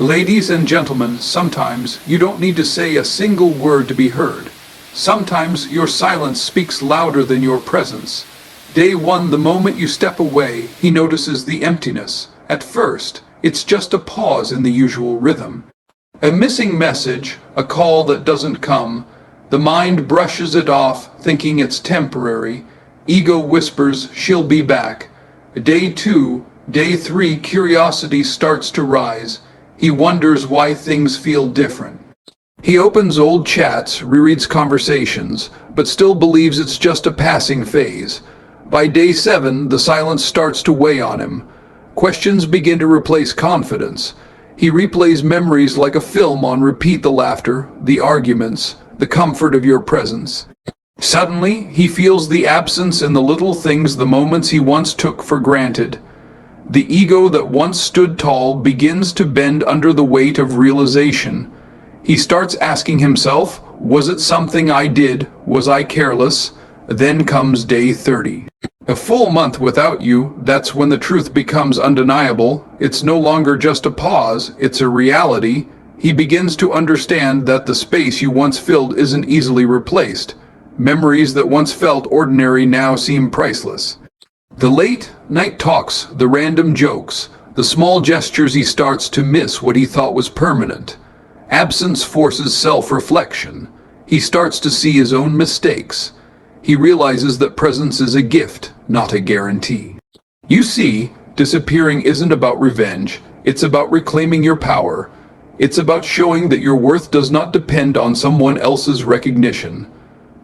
Ladies and gentlemen, sometimes you don't need to say a single word to be heard. Sometimes your silence speaks louder than your presence. Day one, the moment you step away, he notices the emptiness. At first, it's just a pause in the usual rhythm. A missing message, a call that doesn't come. The mind brushes it off, thinking it's temporary. Ego whispers, she'll be back. Day two, day three, curiosity starts to rise. He wonders why things feel different. He opens old chats, rereads conversations, but still believes it's just a passing phase. By day seven, the silence starts to weigh on him. Questions begin to replace confidence. He replays memories like a film on repeat, the laughter, the arguments, the comfort of your presence. Suddenly, he feels the absence in the little things, the moments he once took for granted. The ego that once stood tall begins to bend under the weight of realization. He starts asking himself, was it something I did? Was I careless? Then comes day 30. A full month without you, that's when the truth becomes undeniable. It's no longer just a pause, it's a reality. He begins to understand that the space you once filled isn't easily replaced. Memories that once felt ordinary now seem priceless. The late night talks, the random jokes, the small gestures, he starts to miss what he thought was permanent. Absence forces self-reflection. He starts to see his own mistakes. He realizes that presence is a gift, not a guarantee. You see, disappearing isn't about revenge. It's about reclaiming your power. It's about showing that your worth does not depend on someone else's recognition.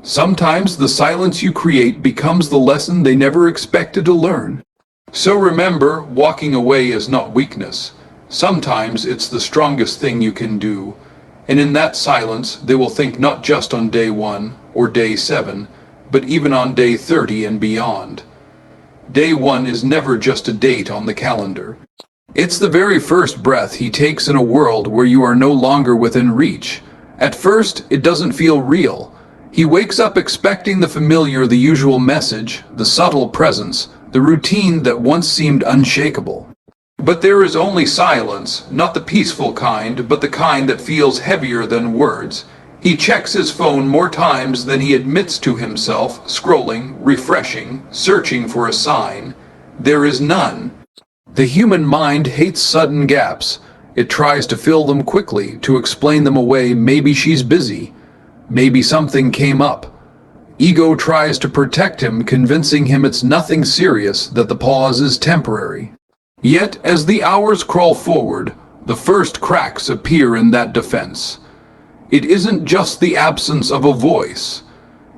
Sometimes the silence you create becomes the lesson they never expected to learn. So remember, walking away is not weakness. Sometimes it's the strongest thing you can do. And in that silence, they will think not just on day 1 or day 7, but even on day 30 and beyond. Day 1 is never just a date on the calendar. It's the very first breath he takes in a world where you are no longer within reach. At first, it doesn't feel real. He wakes up expecting the familiar, the usual message, the subtle presence, the routine that once seemed unshakable. But there is only silence, not the peaceful kind, but the kind that feels heavier than words. He checks his phone more times than he admits to himself, scrolling, refreshing, searching for a sign. There is none. The human mind hates sudden gaps. It tries to fill them quickly, to explain them away. Maybe she's busy. Maybe something came up. Ego tries to protect him, convincing him it's nothing serious, that the pause is temporary. Yet, as the hours crawl forward, the first cracks appear in that defense. It isn't just the absence of a voice.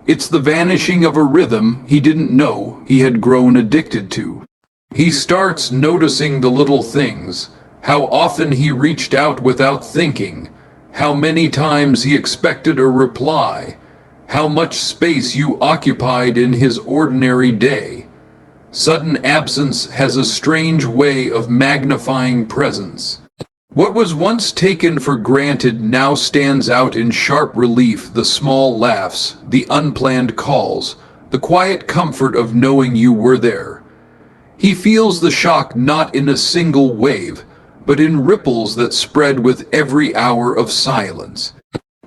It's the vanishing of a rhythm he didn't know he had grown addicted to. He starts noticing the little things, how often he reached out without thinking, how many times he expected a reply, how much space you occupied in his ordinary day. Sudden absence has a strange way of magnifying presence. What was once taken for granted now stands out in sharp relief: the small laughs, the unplanned calls, the quiet comfort of knowing you were there. He feels the shock not in a single wave, but in ripples that spread with every hour of silence.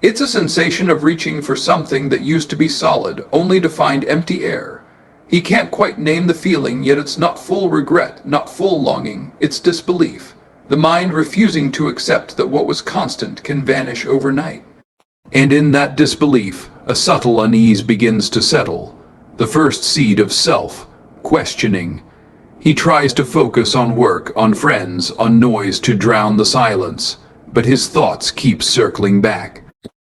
It's a sensation of reaching for something that used to be solid, only to find empty air. He can't quite name the feeling, yet it's not full regret, not full longing, it's disbelief. The mind refusing to accept that what was constant can vanish overnight. And in that disbelief, a subtle unease begins to settle, the first seed of self-questioning. He tries to focus on work, on friends, on noise to drown the silence, but his thoughts keep circling back.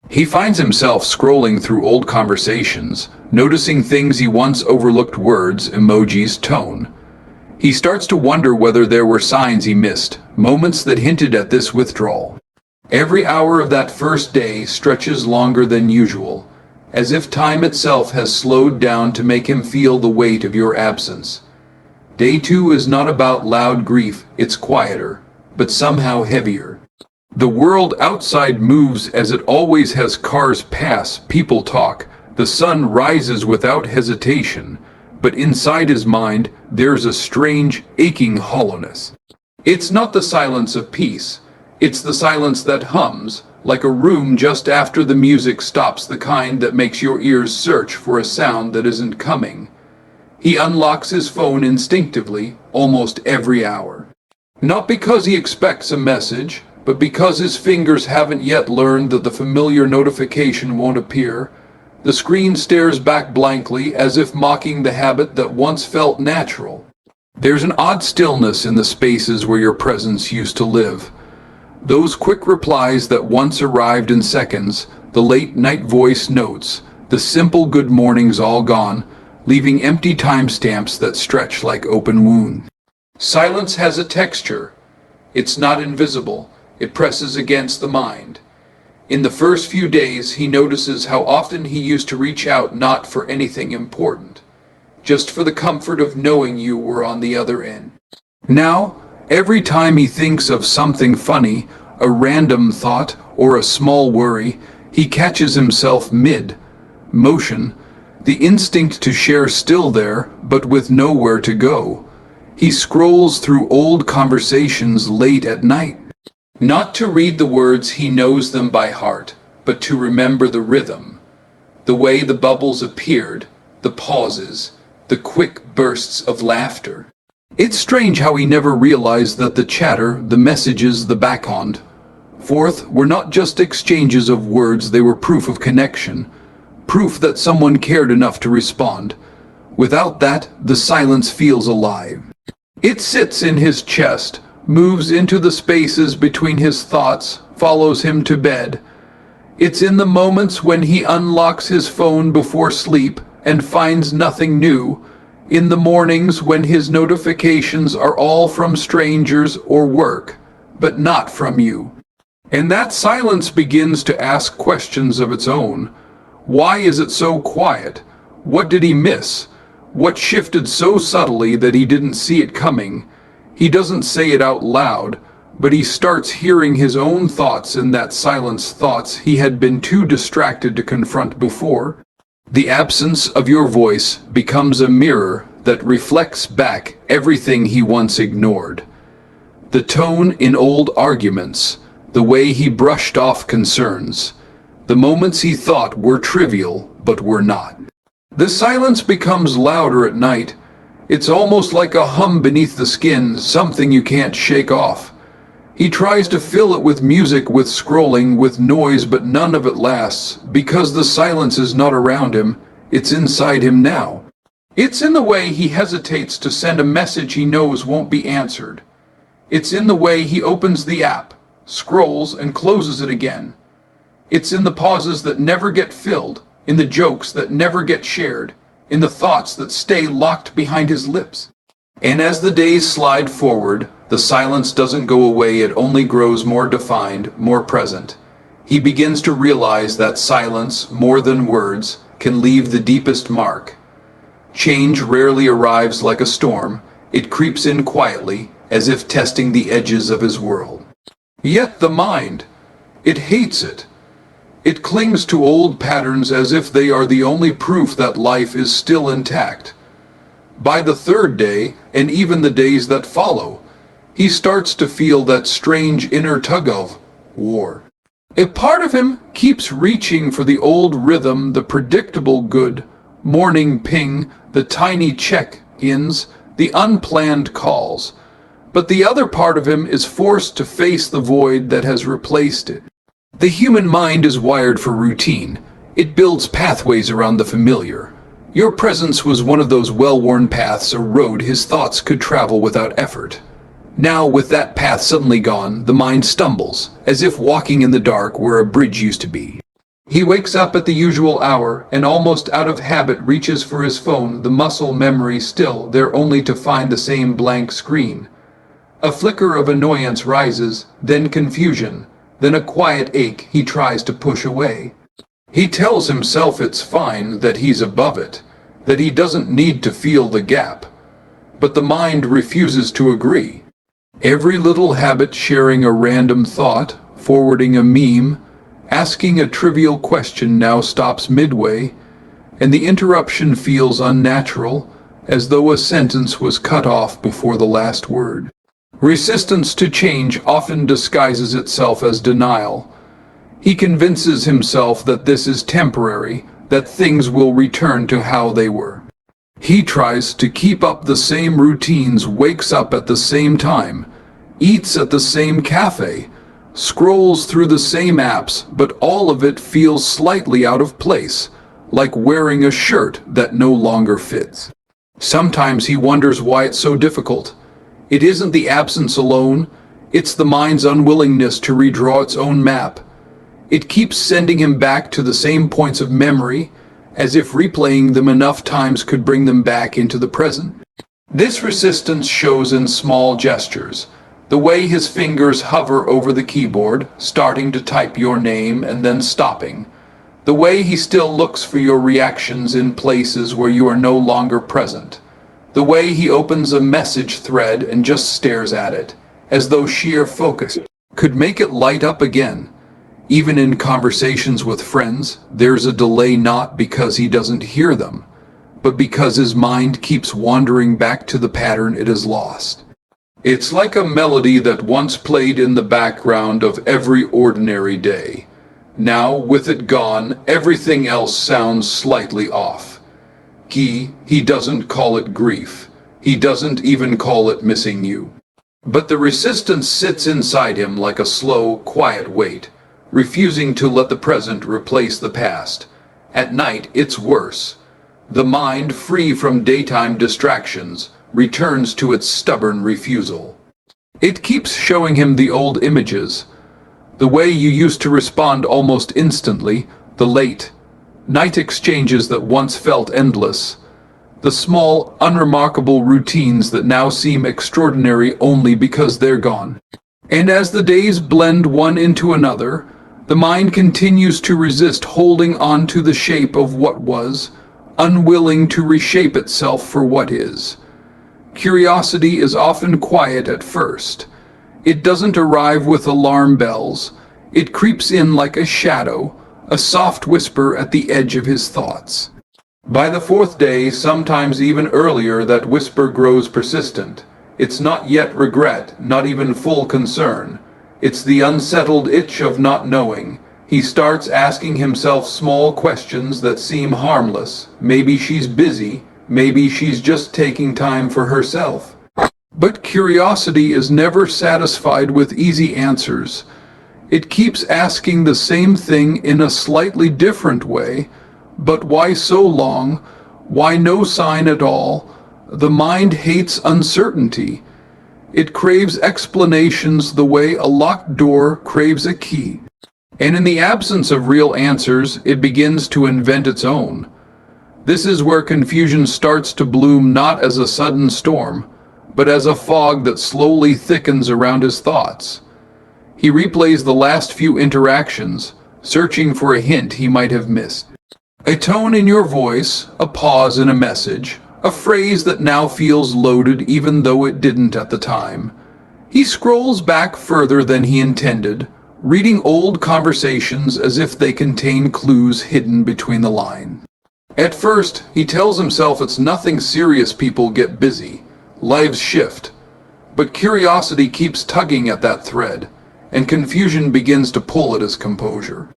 He finds himself scrolling through old conversations, noticing things he once overlooked: words, emojis, tone. He starts to wonder whether there were signs he missed, moments that hinted at this withdrawal. Every hour of that first day stretches longer than usual, as if time itself has slowed down to make him feel the weight of your absence. Day 2 is not about loud grief, it's quieter, but somehow heavier. The world outside moves as it always has: cars pass, people talk, the sun rises without hesitation, but inside his mind there's a strange, aching hollowness. It's not the silence of peace, It's the silence that hums, like a room just after the music stops, the kind that makes your ears search for a sound that isn't coming. He unlocks his phone instinctively, almost every hour. Not because he expects a message, but because his fingers haven't yet learned that the familiar notification won't appear. The screen stares back blankly, as if mocking the habit that once felt natural. There's an odd stillness in the spaces where your presence used to live. Those quick replies that once arrived in seconds, the late-night voice notes, the simple good mornings all gone, leaving empty timestamps that stretch like open wounds. Silence has a texture. It's not invisible. It presses against the mind. In the first few days, he notices how often he used to reach out not for anything important, just for the comfort of knowing you were on the other end. Now, every time he thinks of something funny, a random thought, or a small worry, he catches himself mid-motion, the instinct to share still there, but with nowhere to go. He scrolls through old conversations late at night. Not to read the words, he knows them by heart, but to remember the rhythm, the way the bubbles appeared, the pauses, the quick bursts of laughter. It's strange how he never realized that the chatter, the messages, the backhand forth were not just exchanges of words, they were proof of connection, proof that someone cared enough to respond. Without that, the silence feels alive. It sits in his chest, moves into the spaces between his thoughts, follows him to bed. It's in the moments when he unlocks his phone before sleep and finds nothing new, in the mornings when his notifications are all from strangers or work, but not from you. And that silence begins to ask questions of its own. Why is it so quiet? What did he miss? What shifted so subtly that he didn't see it coming? He doesn't say it out loud, but he starts hearing his own thoughts in that silence, thoughts he had been too distracted to confront before. The absence of your voice becomes a mirror that reflects back everything he once ignored. The tone in old arguments, the way he brushed off concerns, the moments he thought were trivial but were not. The silence becomes louder at night. It's almost like a hum beneath the skin, something you can't shake off. He tries to fill it with music, with scrolling, with noise, but none of it lasts, because the silence is not around him, it's inside him now. It's in the way he hesitates to send a message he knows won't be answered. It's in the way he opens the app, scrolls, and closes it again. It's in the pauses that never get filled, in the jokes that never get shared, in the thoughts that stay locked behind his lips. And as the days slide forward, the silence doesn't go away, it only grows more defined, more present. He begins to realize that silence, more than words, can leave the deepest mark. Change rarely arrives like a storm. It creeps in quietly, as if testing the edges of his world. Yet the mind, it hates it. It clings to old patterns as if they are the only proof that life is still intact. By the third day, and even the days that follow, he starts to feel that strange inner tug-of-war. A part of him keeps reaching for the old rhythm, the predictable good morning ping, the tiny check-ins, the unplanned calls. But the other part of him is forced to face the void that has replaced it. The human mind is wired for routine. It builds pathways around the familiar. Your presence was one of those well-worn paths, a road his thoughts could travel without effort. Now, with that path suddenly gone, the mind stumbles, as if walking in the dark where a bridge used to be. He wakes up at the usual hour, and almost out of habit reaches for his phone, the muscle memory still there only to find the same blank screen. A flicker of annoyance rises, then confusion, then a quiet ache he tries to push away. He tells himself it's fine, that he's above it, that he doesn't need to feel the gap. But the mind refuses to agree. Every little habit, sharing a random thought, forwarding a meme, asking a trivial question, now stops midway, and the interruption feels unnatural, as though a sentence was cut off before the last word. Resistance to change often disguises itself as denial. He convinces himself that this is temporary, that things will return to how they were. He tries to keep up the same routines, wakes up at the same time, eats at the same cafe, scrolls through the same apps, but all of it feels slightly out of place, like wearing a shirt that no longer fits. Sometimes he wonders why it's so difficult. It isn't the absence alone, it's the mind's unwillingness to redraw its own map. It keeps sending him back to the same points of memory, as if replaying them enough times could bring them back into the present. This resistance shows in small gestures. The way his fingers hover over the keyboard, starting to type your name and then stopping. The way he still looks for your reactions in places where you are no longer present. The way he opens a message thread and just stares at it, as though sheer focus could make it light up again. Even in conversations with friends, there's a delay, not because he doesn't hear them, but because his mind keeps wandering back to the pattern it has lost. It's like a melody that once played in the background of every ordinary day. Now, with it gone, everything else sounds slightly off. He doesn't call it grief. He doesn't even call it missing you. But the resistance sits inside him like a slow, quiet weight, refusing to let the present replace the past. At night, it's worse. The mind, free from daytime distractions, returns to its stubborn refusal. It keeps showing him the old images. The way you used to respond almost instantly, the late night exchanges that once felt endless, the small, unremarkable routines that now seem extraordinary only because they're gone. And as the days blend one into another, the mind continues to resist, holding on to the shape of what was, unwilling to reshape itself for what is. Curiosity is often quiet at first. It doesn't arrive with alarm bells. It creeps in like a shadow, a soft whisper at the edge of his thoughts. By the fourth day, sometimes even earlier, that whisper grows persistent. It's not yet regret, not even full concern. It's the unsettled itch of not knowing. He starts asking himself small questions that seem harmless. Maybe she's busy. Maybe she's just taking time for herself. But curiosity is never satisfied with easy answers. It keeps asking the same thing in a slightly different way. But why so long? Why no sign at all? The mind hates uncertainty. It craves explanations the way a locked door craves a key. And in the absence of real answers, it begins to invent its own. This is where confusion starts to bloom, not as a sudden storm, but as a fog that slowly thickens around his thoughts. He replays the last few interactions, searching for a hint he might have missed. A tone in your voice, a pause in a message, a phrase that now feels loaded even though it didn't at the time. He scrolls back further than he intended, reading old conversations as if they contain clues hidden between the lines. At first, he tells himself it's nothing serious. People get busy. Lives shift. But curiosity keeps tugging at that thread, and confusion begins to pull at his composure.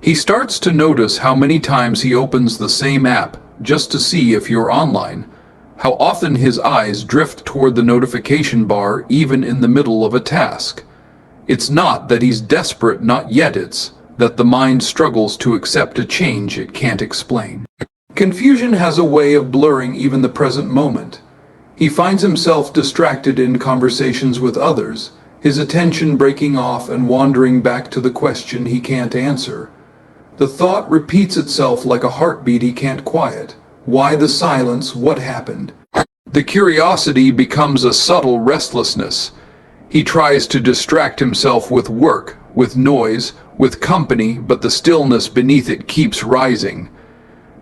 He starts to notice how many times he opens the same app just to see if you're online, how often his eyes drift toward the notification bar even in the middle of a task. It's not that he's desperate, not yet. It's that the mind struggles to accept a change it can't explain. Confusion has a way of blurring even the present moment. He finds himself distracted in conversations with others, his attention breaking off and wandering back to the question he can't answer. The thought repeats itself like a heartbeat he can't quiet. Why the silence? What happened? The curiosity becomes a subtle restlessness. He tries to distract himself with work, with noise, with company, but the stillness beneath it keeps rising.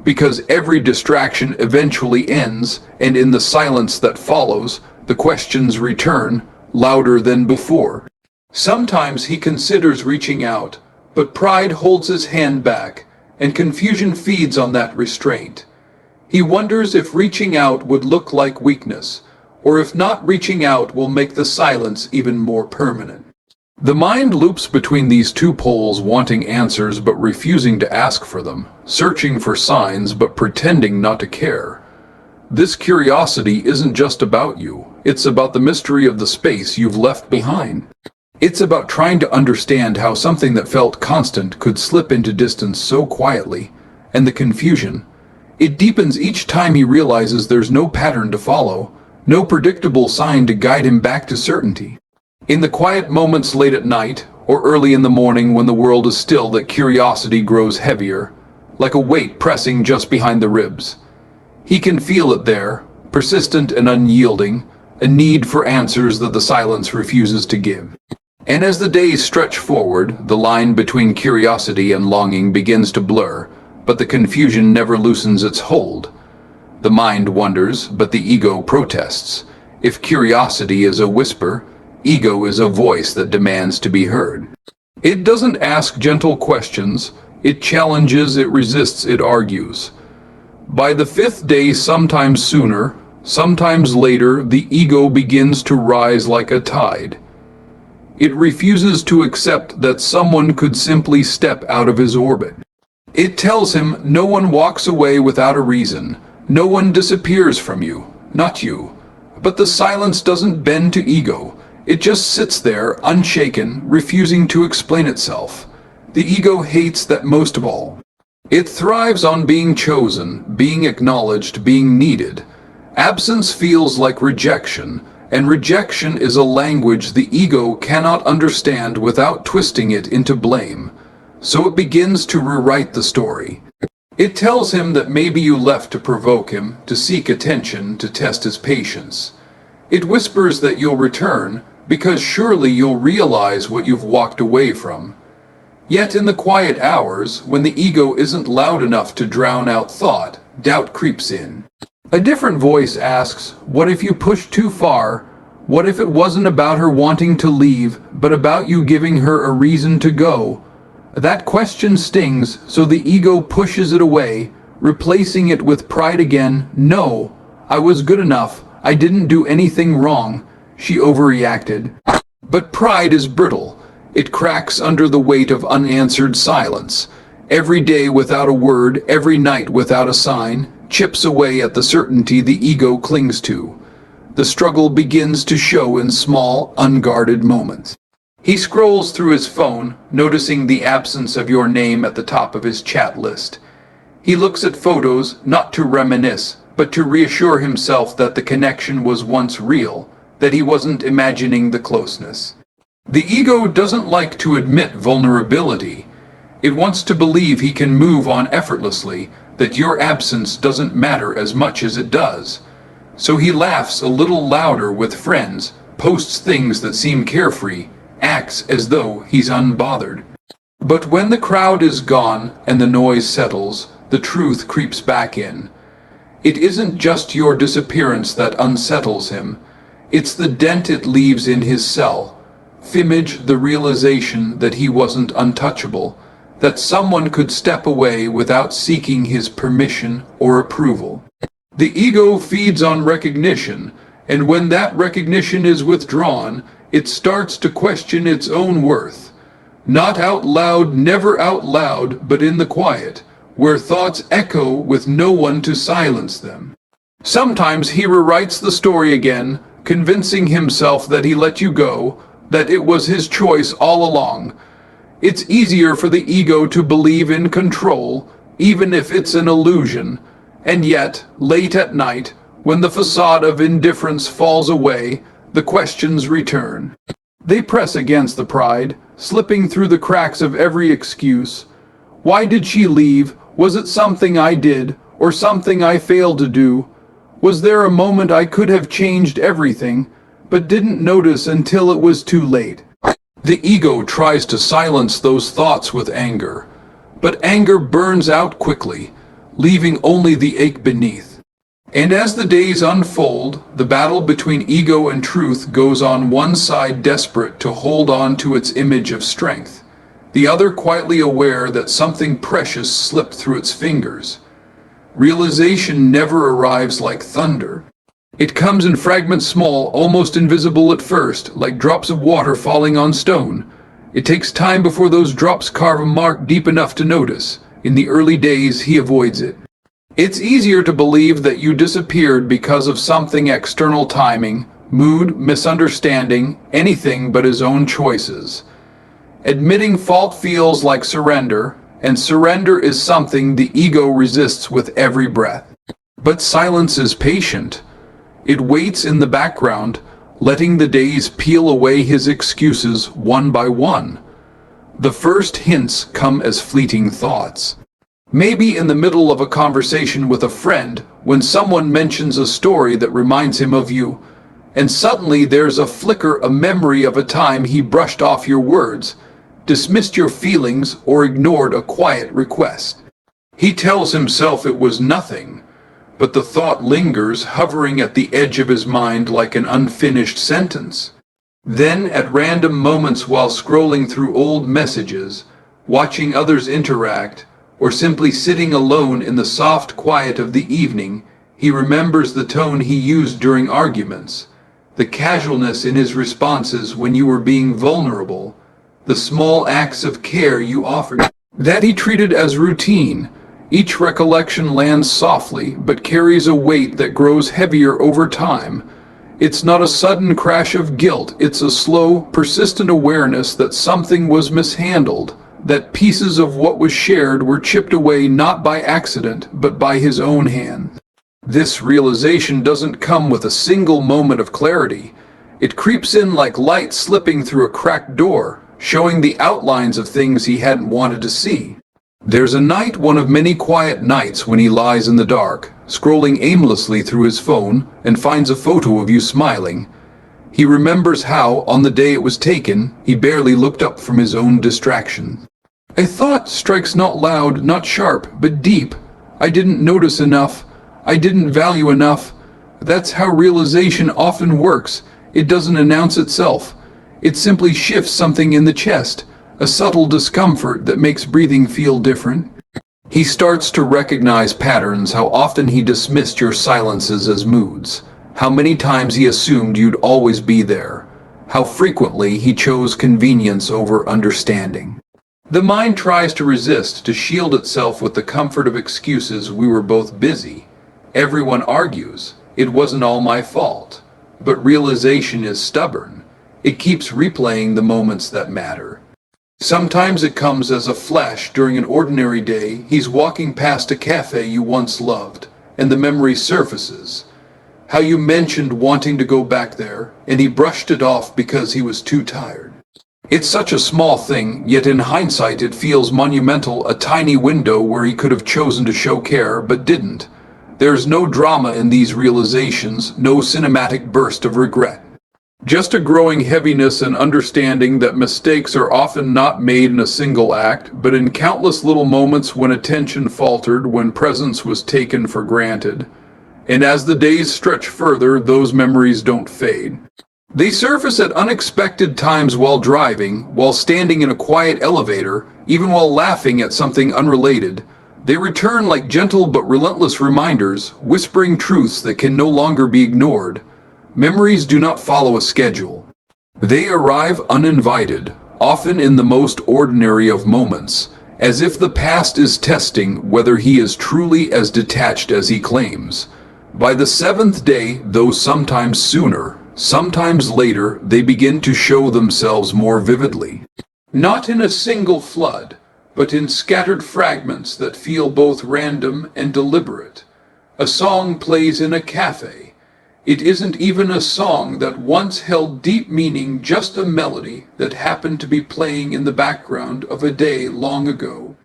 Because every distraction eventually ends, and in the silence that follows, the questions return, louder than before. Sometimes he considers reaching out, but pride holds his hand back, and confusion feeds on that restraint. He wonders if reaching out would look like weakness, or if not reaching out will make the silence even more permanent. The mind loops between these two poles, wanting answers but refusing to ask for them, searching for signs but pretending not to care. This curiosity isn't just about you, it's about the mystery of the space you've left behind. It's about trying to understand how something that felt constant could slip into distance so quietly, and the confusion. It deepens each time he realizes there's no pattern to follow, no predictable sign to guide him back to certainty. In the quiet moments late at night, or early in the morning when the world is still, that curiosity grows heavier, like a weight pressing just behind the ribs. He can feel it there, persistent and unyielding, a need for answers that the silence refuses to give. And as the days stretch forward, the line between curiosity and longing begins to blur, but the confusion never loosens its hold. The mind wonders, but the ego protests. If curiosity is a whisper, ego is a voice that demands to be heard. It doesn't ask gentle questions, it challenges, it resists, it argues. By the fifth day, sometimes sooner, sometimes later, the ego begins to rise like a tide. It refuses to accept that someone could simply step out of his orbit. It tells him no one walks away without a reason, no one disappears from you, not you. But the silence doesn't bend to ego. It just sits there, unshaken, refusing to explain itself. The ego hates that most of all. It thrives on being chosen, being acknowledged, being needed. Absence feels like rejection, and rejection is a language the ego cannot understand without twisting it into blame. So it begins to rewrite the story. It tells him that maybe you left to provoke him, to seek attention, to test his patience. It whispers that you'll return, because surely you'll realize what you've walked away from. Yet in the quiet hours, when the ego isn't loud enough to drown out thought, doubt creeps in. A different voice asks, what if you pushed too far? What if it wasn't about her wanting to leave, but about you giving her a reason to go? That question stings, so the ego pushes it away, replacing it with pride again. No, I was good enough. I didn't do anything wrong. She overreacted. But pride is brittle. It cracks under the weight of unanswered silence. Every day without a word, every night without a sign, chips away at the certainty the ego clings to. The struggle begins to show in small, unguarded moments. He scrolls through his phone, noticing the absence of your name at the top of his chat list. He looks at photos, not to reminisce, but to reassure himself that the connection was once real, that he wasn't imagining the closeness. The ego doesn't like to admit vulnerability. It wants to believe he can move on effortlessly, that your absence doesn't matter as much as it does. So he laughs a little louder with friends, posts things that seem carefree, acts as though he's unbothered. But when the crowd is gone and the noise settles, the truth creeps back in. It isn't just your disappearance that unsettles him. It's the dent it leaves in his cell. Image the realization that he wasn't untouchable, that someone could step away without seeking his permission or approval. The ego feeds on recognition, and when that recognition is withdrawn, it starts to question its own worth. Not out loud, never out loud, but in the quiet, where thoughts echo with no one to silence them. Sometimes he rewrites the story again, convincing himself that he let you go, that it was his choice all along. It's easier for the ego to believe in control, even if it's an illusion. And yet, late at night, when the facade of indifference falls away, the questions return. They press against the pride, slipping through the cracks of every excuse. Why did she leave? Was it something I did, or something I failed to do? Was there a moment I could have changed everything, but didn't notice until it was too late? The ego tries to silence those thoughts with anger, but anger burns out quickly, leaving only the ache beneath. And as the days unfold, the battle between ego and truth goes on, one side desperate to hold on to its image of strength, the other quietly aware that something precious slipped through its fingers. Realization never arrives like thunder. It comes in fragments small, almost invisible at first, like drops of water falling on stone. It takes time before those drops carve a mark deep enough to notice. In the early days, he avoids it. It's easier to believe that you disappeared because of something external: timing, mood, misunderstanding, anything but his own choices. Admitting fault feels like surrender, and surrender is something the ego resists with every breath. But silence is patient. It waits in the background, letting the days peel away his excuses one by one. The first hints come as fleeting thoughts. Maybe in the middle of a conversation with a friend, when someone mentions a story that reminds him of you, and suddenly there's a flicker, a memory of a time he brushed off your words, dismissed your feelings, or ignored a quiet request. He tells himself it was nothing, but the thought lingers, hovering at the edge of his mind like an unfinished sentence. Then, at random moments while scrolling through old messages, watching others interact, or simply sitting alone in the soft quiet of the evening, he remembers the tone he used during arguments, the casualness in his responses when you were being vulnerable, the small acts of care you offered that he treated as routine. Each recollection lands softly, but carries a weight that grows heavier over time. It's not a sudden crash of guilt, it's a slow, persistent awareness that something was mishandled, that pieces of what was shared were chipped away not by accident, but by his own hand. This realization doesn't come with a single moment of clarity. It creeps in like light slipping through a cracked door, showing the outlines of things he hadn't wanted to see. There's a night, one of many quiet nights, when he lies in the dark, scrolling aimlessly through his phone, and finds a photo of you smiling. He remembers how, on the day it was taken, he barely looked up from his own distraction. A thought strikes not loud, not sharp, but deep. I didn't notice enough. I didn't value enough. That's how realization often works. It doesn't announce itself. It simply shifts something in the chest, a subtle discomfort that makes breathing feel different. He starts to recognize patterns: how often he dismissed your silences as moods, how many times he assumed you'd always be there, how frequently he chose convenience over understanding. The mind tries to resist, to shield itself with the comfort of excuses: we were both busy. Everyone argues, it wasn't all my fault. But realization is stubborn. It keeps replaying the moments that matter. Sometimes it comes as a flash during an ordinary day. He's walking past a cafe you once loved, and the memory surfaces. How you mentioned wanting to go back there, and he brushed it off because he was too tired. It's such a small thing, yet in hindsight it feels monumental, a tiny window where he could have chosen to show care, but didn't. There's no drama in these realizations, no cinematic burst of regret. Just a growing heaviness and understanding that mistakes are often not made in a single act, but in countless little moments when attention faltered, when presence was taken for granted. And as the days stretch further, those memories don't fade. They surface at unexpected times while driving, while standing in a quiet elevator, even while laughing at something unrelated. They return like gentle but relentless reminders, whispering truths that can no longer be ignored. Memories do not follow a schedule. They arrive uninvited, often in the most ordinary of moments, as if the past is testing whether he is truly as detached as he claims. By the seventh day, though sometimes sooner, sometimes later, they begin to show themselves more vividly. Not in a single flood, but in scattered fragments that feel both random and deliberate. A song plays in a cafe. It isn't even a song that once held deep meaning, just a melody that happened to be playing in the background of a day long ago.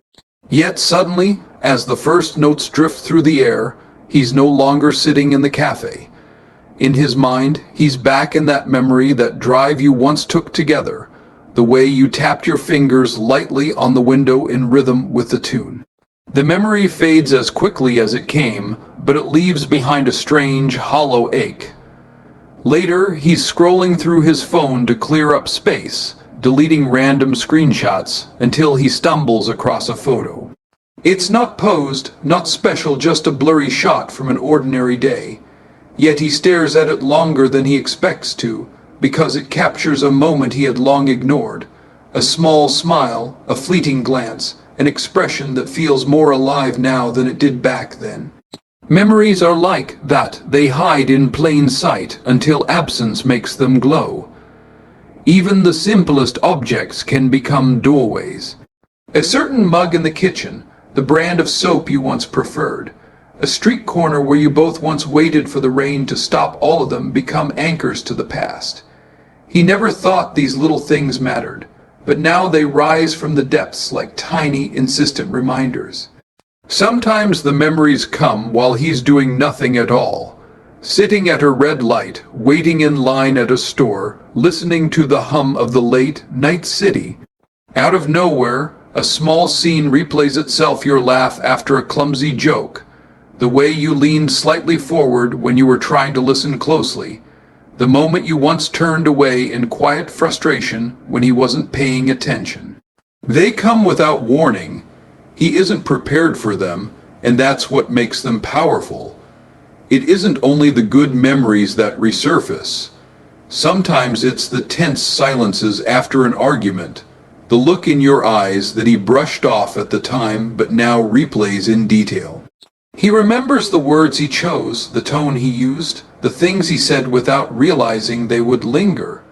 Yet suddenly, as the first notes drift through the air, he's no longer sitting in the cafe. In his mind, he's back in that memory, that drive you once took together, the way you tapped your fingers lightly on the window in rhythm with the tune. The memory fades as quickly as it came, but it leaves behind a strange, hollow ache. Later, he's scrolling through his phone to clear up space, deleting random screenshots until he stumbles across a photo. It's not posed, not special, just a blurry shot from an ordinary day. Yet he stares at it longer than he expects to, because it captures a moment he had long ignored. A small smile, a fleeting glance, an expression that feels more alive now than it did back then. Memories are like that. They hide in plain sight until absence makes them glow. Even the simplest objects can become doorways. A certain mug in the kitchen, the brand of soap you once preferred, a street corner where you both once waited for the rain to stop, all of them become anchors to the past. He never thought these little things mattered, but now they rise from the depths like tiny, insistent reminders. Sometimes the memories come while he's doing nothing at all. Sitting at a red light, waiting in line at a store, listening to the hum of the late night city. Out of nowhere, a small scene replays itself, your laugh after a clumsy joke, the way you leaned slightly forward when you were trying to listen closely, the moment you once turned away in quiet frustration when he wasn't paying attention. They come without warning. He isn't prepared for them, and that's what makes them powerful. It isn't only the good memories that resurface. Sometimes it's the tense silences after an argument, the look in your eyes that he brushed off at the time but now replays in detail. He remembers the words he chose, the tone he used, the things he said without realizing they would linger.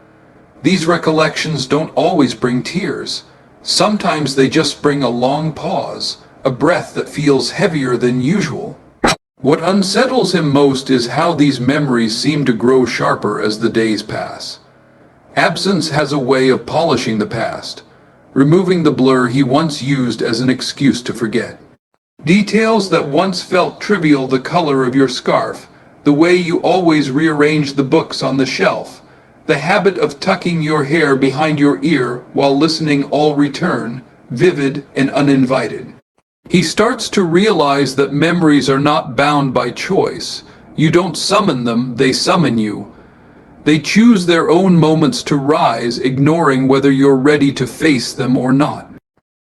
These recollections don't always bring tears. Sometimes they just bring a long pause, a breath that feels heavier than usual. What unsettles him most is how these memories seem to grow sharper as the days pass. Absence has a way of polishing the past, removing the blur he once used as an excuse to forget. Details that once felt trivial, the color of your scarf, the way you always rearranged the books on the shelf, the habit of tucking your hair behind your ear while listening, all return, vivid and uninvited. He starts to realize that memories are not bound by choice. You don't summon them, they summon you. They choose their own moments to rise, ignoring whether you're ready to face them or not.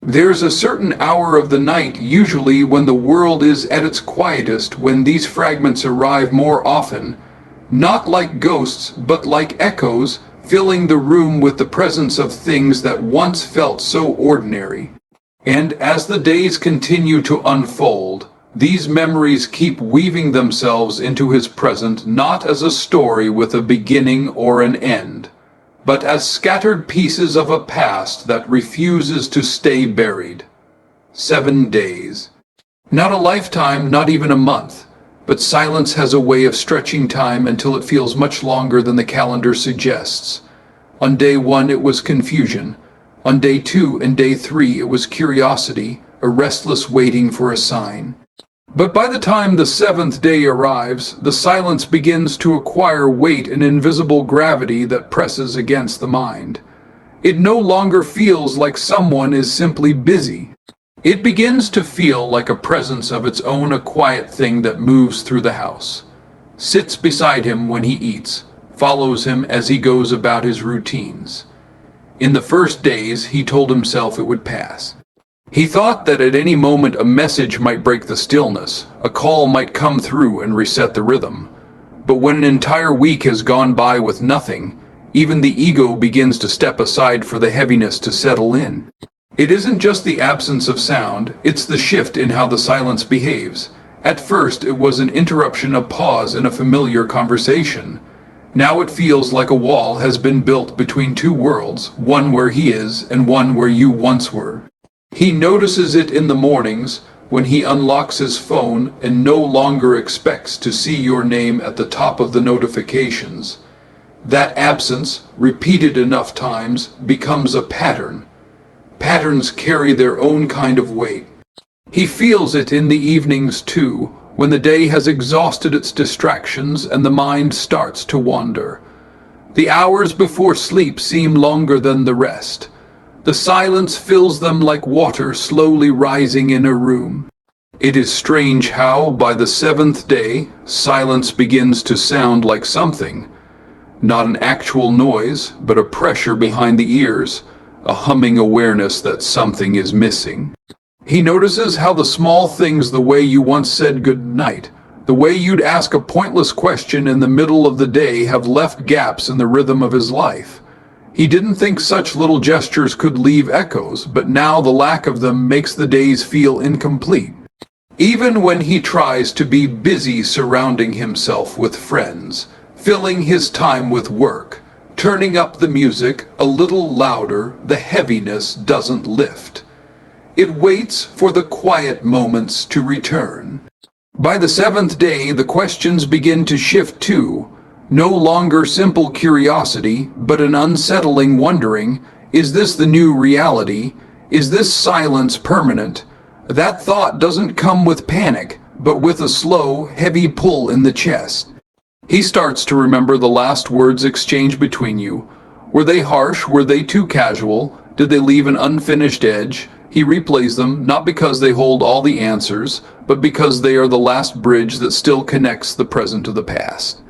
There's a certain hour of the night, usually when the world is at its quietest, when these fragments arrive more often, not like ghosts, but like echoes, filling the room with the presence of things that once felt so ordinary. And as the days continue to unfold, these memories keep weaving themselves into his present, not as a story with a beginning or an end, but as scattered pieces of a past that refuses to stay buried. 7 days. Not a lifetime, not even a month, but silence has a way of stretching time until it feels much longer than the calendar suggests. On day 1 it was confusion. On day 2 and day 3 it was curiosity, a restless waiting for a sign. But by the time the 7th day arrives, the silence begins to acquire weight, an invisible gravity that presses against the mind. It no longer feels like someone is simply busy. It begins to feel like a presence of its own, a quiet thing that moves through the house, sits beside him when he eats, follows him as he goes about his routines. In the first days, he told himself it would pass. He thought that at any moment a message might break the stillness, a call might come through and reset the rhythm. But when an entire week has gone by with nothing, even the ego begins to step aside for the heaviness to settle in. It isn't just the absence of sound, it's the shift in how the silence behaves. At first it was an interruption, a pause in a familiar conversation. Now it feels like a wall has been built between two worlds, one where he is and one where you once were. He notices it in the mornings when he unlocks his phone and no longer expects to see your name at the top of the notifications. That absence, repeated enough times, becomes a pattern. Patterns carry their own kind of weight. He feels it in the evenings too, when the day has exhausted its distractions and the mind starts to wander. The hours before sleep seem longer than the rest. The silence fills them like water slowly rising in a room. It is strange how, by the 7th day, silence begins to sound like something. Not an actual noise, but a pressure behind the ears, a humming awareness that something is missing. He notices how the small things, the way you once said good night, The way you'd ask a pointless question in the middle of the day have left gaps in the rhythm of his life. He didn't think such little gestures could leave echoes, but now the lack of them makes the days feel incomplete. Even when he tries to be busy surrounding himself with friends, filling his time with work, turning up the music a little louder, the heaviness doesn't lift. It waits for the quiet moments to return. By the seventh day, the questions begin to shift too. No longer simple curiosity, but an unsettling wondering, is this the new reality? Is this silence permanent? That thought doesn't come with panic, but with a slow, heavy pull in the chest. He starts to remember the last words exchanged between you. Were they harsh? Were they too casual? Did they leave an unfinished edge? He replays them, not because they hold all the answers, but because they are the last bridge that still connects the present to the past.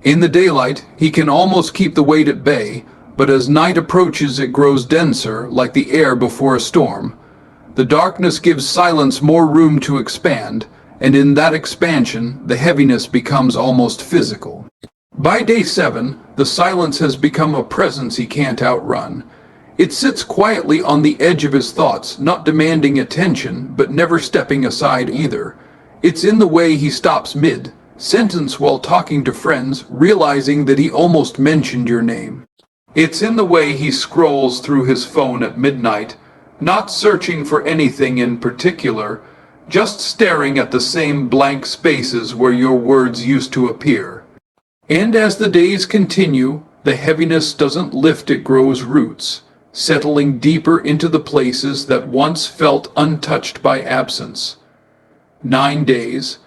In the daylight, he can almost keep the weight at bay, but as night approaches it grows denser, like the air before a storm. The darkness gives silence more room to expand, and in that expansion, the heaviness becomes almost physical. By day 7, the silence has become a presence he can't outrun. It sits quietly on the edge of his thoughts, not demanding attention, but never stepping aside either. It's in the way he stops mid-sentence while talking to friends, realizing that he almost mentioned your name. It's in the way he scrolls through his phone at midnight, not searching for anything in particular, just staring at the same blank spaces where your words used to appear. And as the days continue, the heaviness doesn't lift, it grows roots, settling deeper into the places that once felt untouched by absence. 9 days,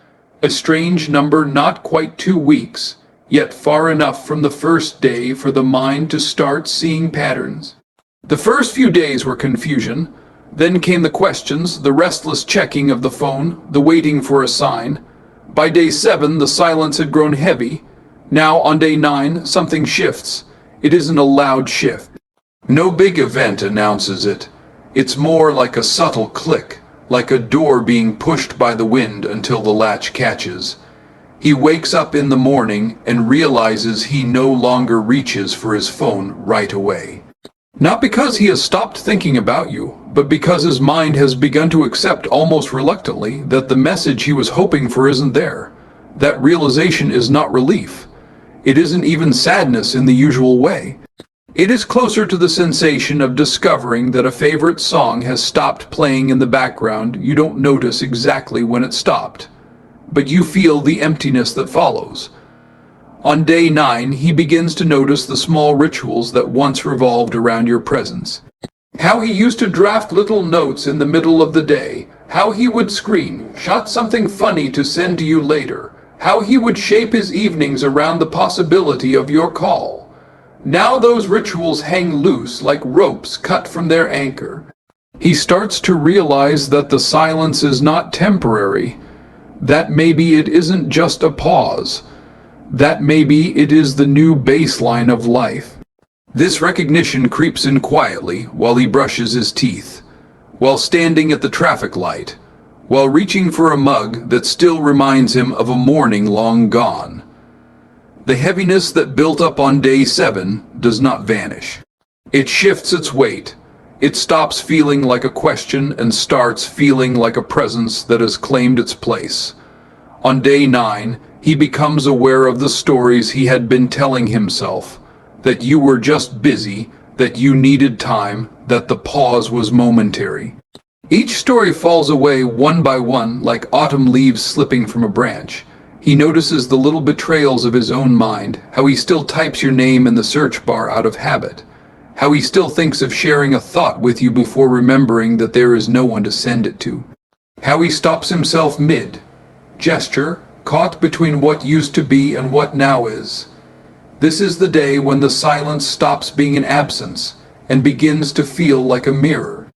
a strange number, not quite 2 weeks, yet far enough from the first day for the mind to start seeing patterns. The first few days were confusion. Then came the questions, the restless checking of the phone, the waiting for a sign. By day 7, the silence had grown heavy. Now, on day 9, something shifts. It isn't a loud shift. No big event announces it. It's more like a subtle click, like a door being pushed by the wind until the latch catches. He wakes up in the morning and realizes he no longer reaches for his phone right away. Not because he has stopped thinking about you, but because his mind has begun to accept almost reluctantly that the message he was hoping for isn't there. That realization is not relief. It isn't even sadness in the usual way. It is closer to the sensation of discovering that a favorite song has stopped playing in the background. You don't notice exactly when it stopped, but you feel the emptiness that follows. On day 9, he begins to notice the small rituals that once revolved around your presence. How he used to draft little notes in the middle of the day, how he would screenshot something funny to send to you later, how he would shape his evenings around the possibility of your call. Now those rituals hang loose like ropes cut from their anchor. He starts to realize that the silence is not temporary, that maybe it isn't just a pause, that maybe it is the new baseline of life. This recognition creeps in quietly while he brushes his teeth, while standing at the traffic light, while reaching for a mug that still reminds him of a morning long gone. The heaviness that built up on day 7 does not vanish. It shifts its weight. It stops feeling like a question and starts feeling like a presence that has claimed its place. On day 9, he becomes aware of the stories he had been telling himself, that you were just busy, that you needed time, that the pause was momentary. Each story falls away one by one like autumn leaves slipping from a branch. He notices the little betrayals of his own mind, how he still types your name in the search bar out of habit, how he still thinks of sharing a thought with you before remembering that there is no one to send it to, how he stops himself mid-gesture, caught between what used to be and what now is. This is the day when the silence stops being an absence and begins to feel like a mirror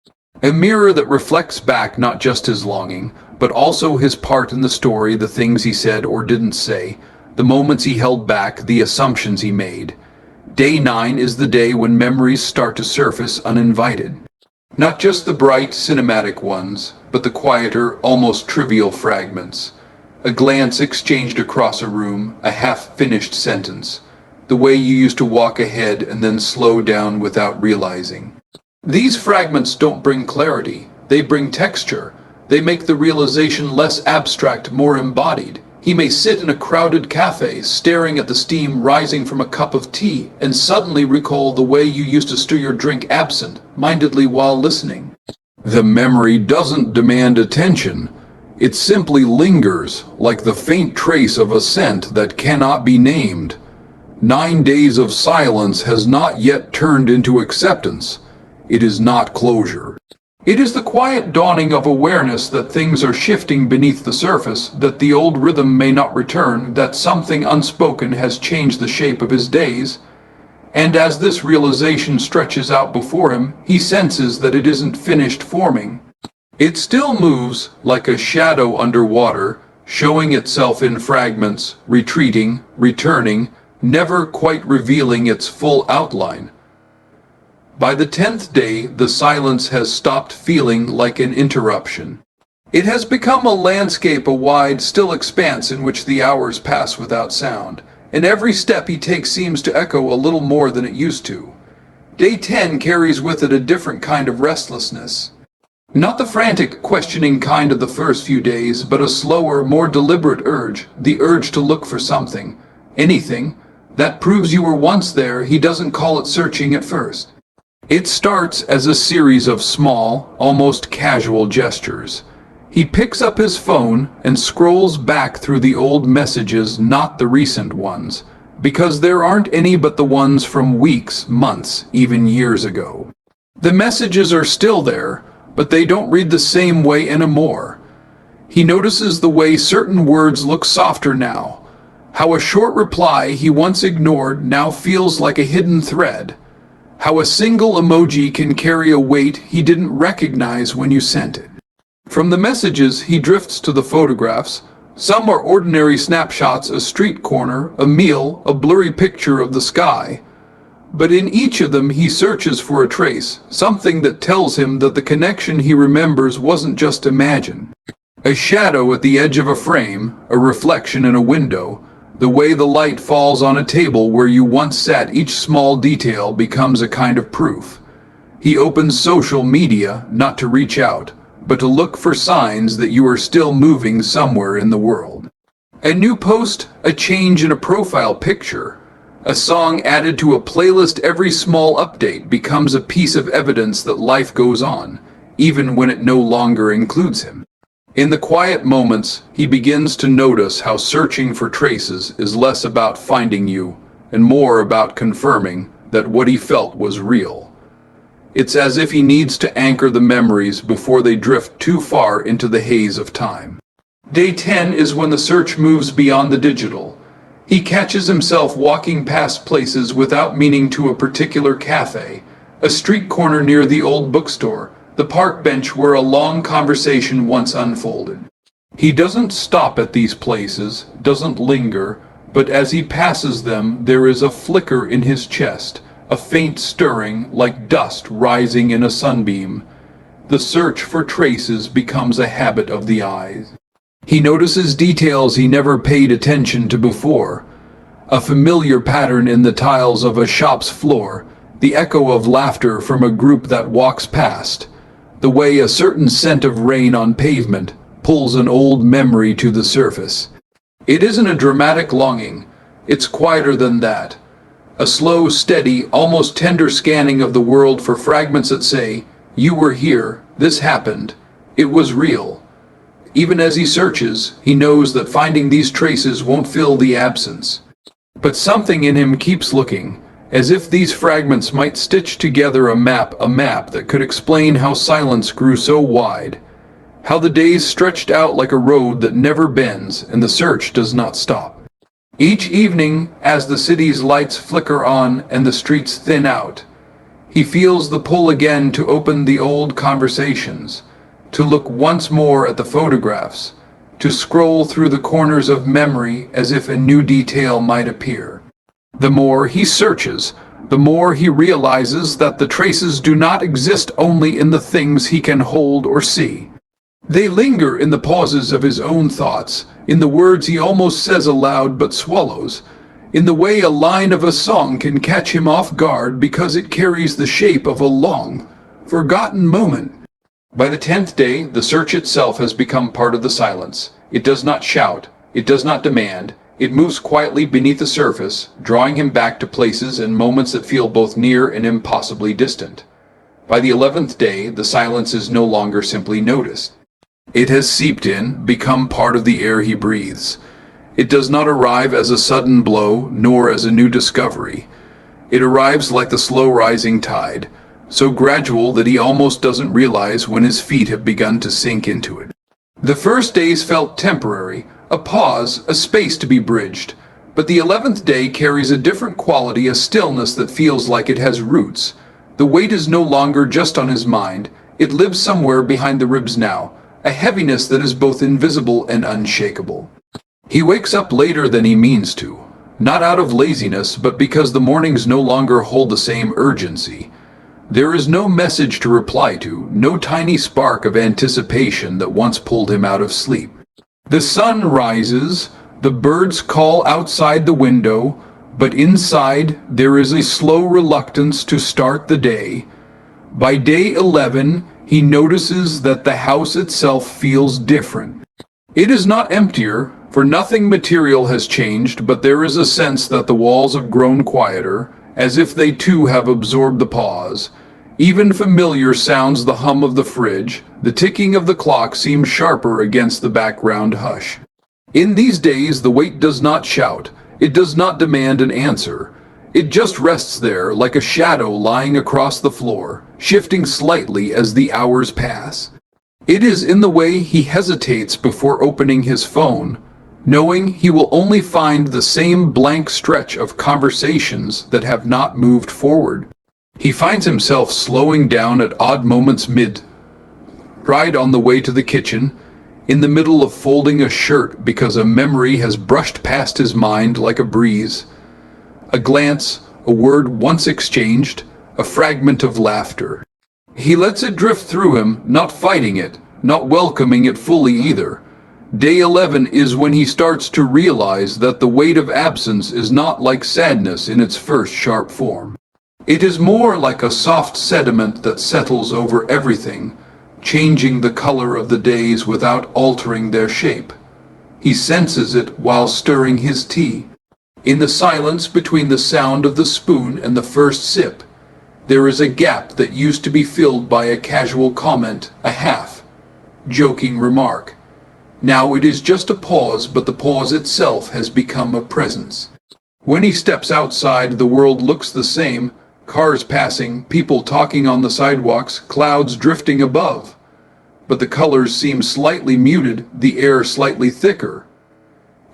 that reflects back not just his longing, but also his part in the story, the things he said or didn't say, the moments he held back, the assumptions he made. Day 9 is the day when memories start to surface uninvited. Not just the bright, cinematic ones, but the quieter, almost trivial fragments. A glance exchanged across a room, a half-finished sentence. The way you used to walk ahead and then slow down without realizing. These fragments don't bring clarity, they bring texture. They make the realization less abstract, more embodied. He may sit in a crowded cafe, staring at the steam rising from a cup of tea, and suddenly recall the way you used to stir your drink absent-mindedly while listening. The memory doesn't demand attention. It simply lingers, like the faint trace of a scent that cannot be named. 9 days of silence has not yet turned into acceptance. It is not closure. It is the quiet dawning of awareness that things are shifting beneath the surface, that the old rhythm may not return, that something unspoken has changed the shape of his days. And as this realization stretches out before him, he senses that it isn't finished forming. It still moves like a shadow underwater, showing itself in fragments, retreating, returning, never quite revealing its full outline. By the 10th day, the silence has stopped feeling like an interruption. It has become a landscape, a wide, still expanse in which the hours pass without sound, and every step he takes seems to echo a little more than it used to. Day 10 carries with it a different kind of restlessness. Not the frantic, questioning kind of the first few days, but a slower, more deliberate urge, the urge to look for something, anything, that proves you were once there. He doesn't call it searching at first. It starts as a series of small, almost casual gestures. He picks up his phone and scrolls back through the old messages, not the recent ones, because there aren't any but the ones from weeks, months, even years ago. The messages are still there, but they don't read the same way anymore. He notices the way certain words look softer now, how a short reply he once ignored now feels like a hidden thread. How a single emoji can carry a weight he didn't recognize when you sent it. From the messages, he drifts to the photographs. Some are ordinary snapshots, a street corner, a meal, a blurry picture of the sky. But in each of them he searches for a trace, something that tells him that the connection he remembers wasn't just imagined. A shadow at the edge of a frame, a reflection in a window, the way the light falls on a table where you once sat, each small detail becomes a kind of proof. He opens social media not to reach out, but to look for signs that you are still moving somewhere in the world. A new post, a change in a profile picture, a song added to a playlist, every small update becomes a piece of evidence that life goes on, even when it no longer includes him. In the quiet moments, he begins to notice how searching for traces is less about finding you and more about confirming that what he felt was real. It's as if he needs to anchor the memories before they drift too far into the haze of time. Day 10 is when the search moves beyond the digital. He catches himself walking past places without meaning to, a particular cafe, a street corner near the old bookstore, the park bench where a long conversation once unfolded. He doesn't stop at these places, doesn't linger, but as he passes them there is a flicker in his chest, a faint stirring like dust rising in a sunbeam. The search for traces becomes a habit of the eyes. He notices details he never paid attention to before. A familiar pattern in the tiles of a shop's floor, the echo of laughter from a group that walks past, the way a certain scent of rain on pavement pulls an old memory to the surface. It isn't a dramatic longing, it's quieter than that. A slow, steady, almost tender scanning of the world for fragments that say, you were here, this happened, it was real. Even as he searches, he knows that finding these traces won't fill the absence. But something in him keeps looking, as if these fragments might stitch together a map that could explain how silence grew so wide, how the days stretched out like a road that never bends and the search does not stop. Each evening, as the city's lights flicker on and the streets thin out, he feels the pull again to open the old conversations, to look once more at the photographs, to scroll through the corners of memory as if a new detail might appear. The more he searches, the more he realizes that the traces do not exist only in the things he can hold or see. They linger in the pauses of his own thoughts, in the words he almost says aloud but swallows, in the way a line of a song can catch him off guard because it carries the shape of a long, forgotten moment. By the 10th day, the search itself has become part of the silence. It does not shout, it does not demand, it moves quietly beneath the surface, drawing him back to places and moments that feel both near and impossibly distant. By the 11th day, the silence is no longer simply noticed. It has seeped in, become part of the air he breathes. It does not arrive as a sudden blow, nor as a new discovery. It arrives like the slow rising tide, so gradual that he almost doesn't realize when his feet have begun to sink into it. The first days felt temporary, a pause, a space to be bridged. But the 11th day carries a different quality, a stillness that feels like it has roots. The weight is no longer just on his mind, it lives somewhere behind the ribs now, a heaviness that is both invisible and unshakable. He wakes up later than he means to, not out of laziness, but because the mornings no longer hold the same urgency. There is no message to reply to, no tiny spark of anticipation that once pulled him out of sleep. The sun rises, the birds call outside the window, but inside there is a slow reluctance to start the day. By day 11, he notices that the house itself feels different. It is not emptier, for nothing material has changed, but there is a sense that the walls have grown quieter, as if they too have absorbed the pause. Even familiar sounds, the hum of the fridge, the ticking of the clock, seem sharper against the background hush. In these days, the weight does not shout, it does not demand an answer. It just rests there like a shadow lying across the floor, shifting slightly as the hours pass. It is in the way he hesitates before opening his phone, knowing he will only find the same blank stretch of conversations that have not moved forward. He finds himself slowing down at odd moments mid-ride on the way to the kitchen, in the middle of folding a shirt because a memory has brushed past his mind like a breeze. A glance, a word once exchanged, a fragment of laughter. He lets it drift through him, not fighting it, not welcoming it fully either. Day 11 is when he starts to realize that the weight of absence is not like sadness in its first sharp form. It is more like a soft sediment that settles over everything, changing the color of the days without altering their shape. He senses it while stirring his tea. In the silence between the sound of the spoon and the first sip, there is a gap that used to be filled by a casual comment, a half-joking remark. Now it is just a pause, but the pause itself has become a presence. When he steps outside, the world looks the same, cars passing, people talking on the sidewalks, clouds drifting above. But the colors seem slightly muted, the air slightly thicker.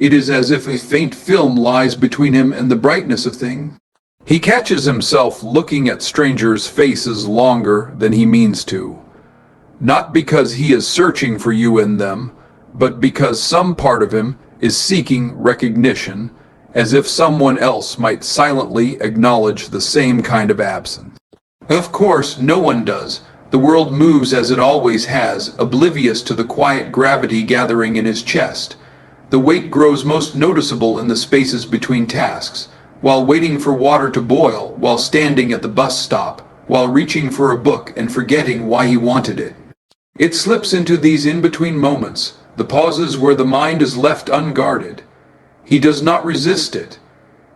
It is as if a faint film lies between him and the brightness of things. He catches himself looking at strangers' faces longer than he means to. Not because he is searching for you in them, but because some part of him is seeking recognition, as if someone else might silently acknowledge the same kind of absence. Of course, no one does. The world moves as it always has, oblivious to the quiet gravity gathering in his chest. The weight grows most noticeable in the spaces between tasks, while waiting for water to boil, while standing at the bus stop, while reaching for a book and forgetting why he wanted it. It slips into these in-between moments, the pauses where the mind is left unguarded. He does not resist it.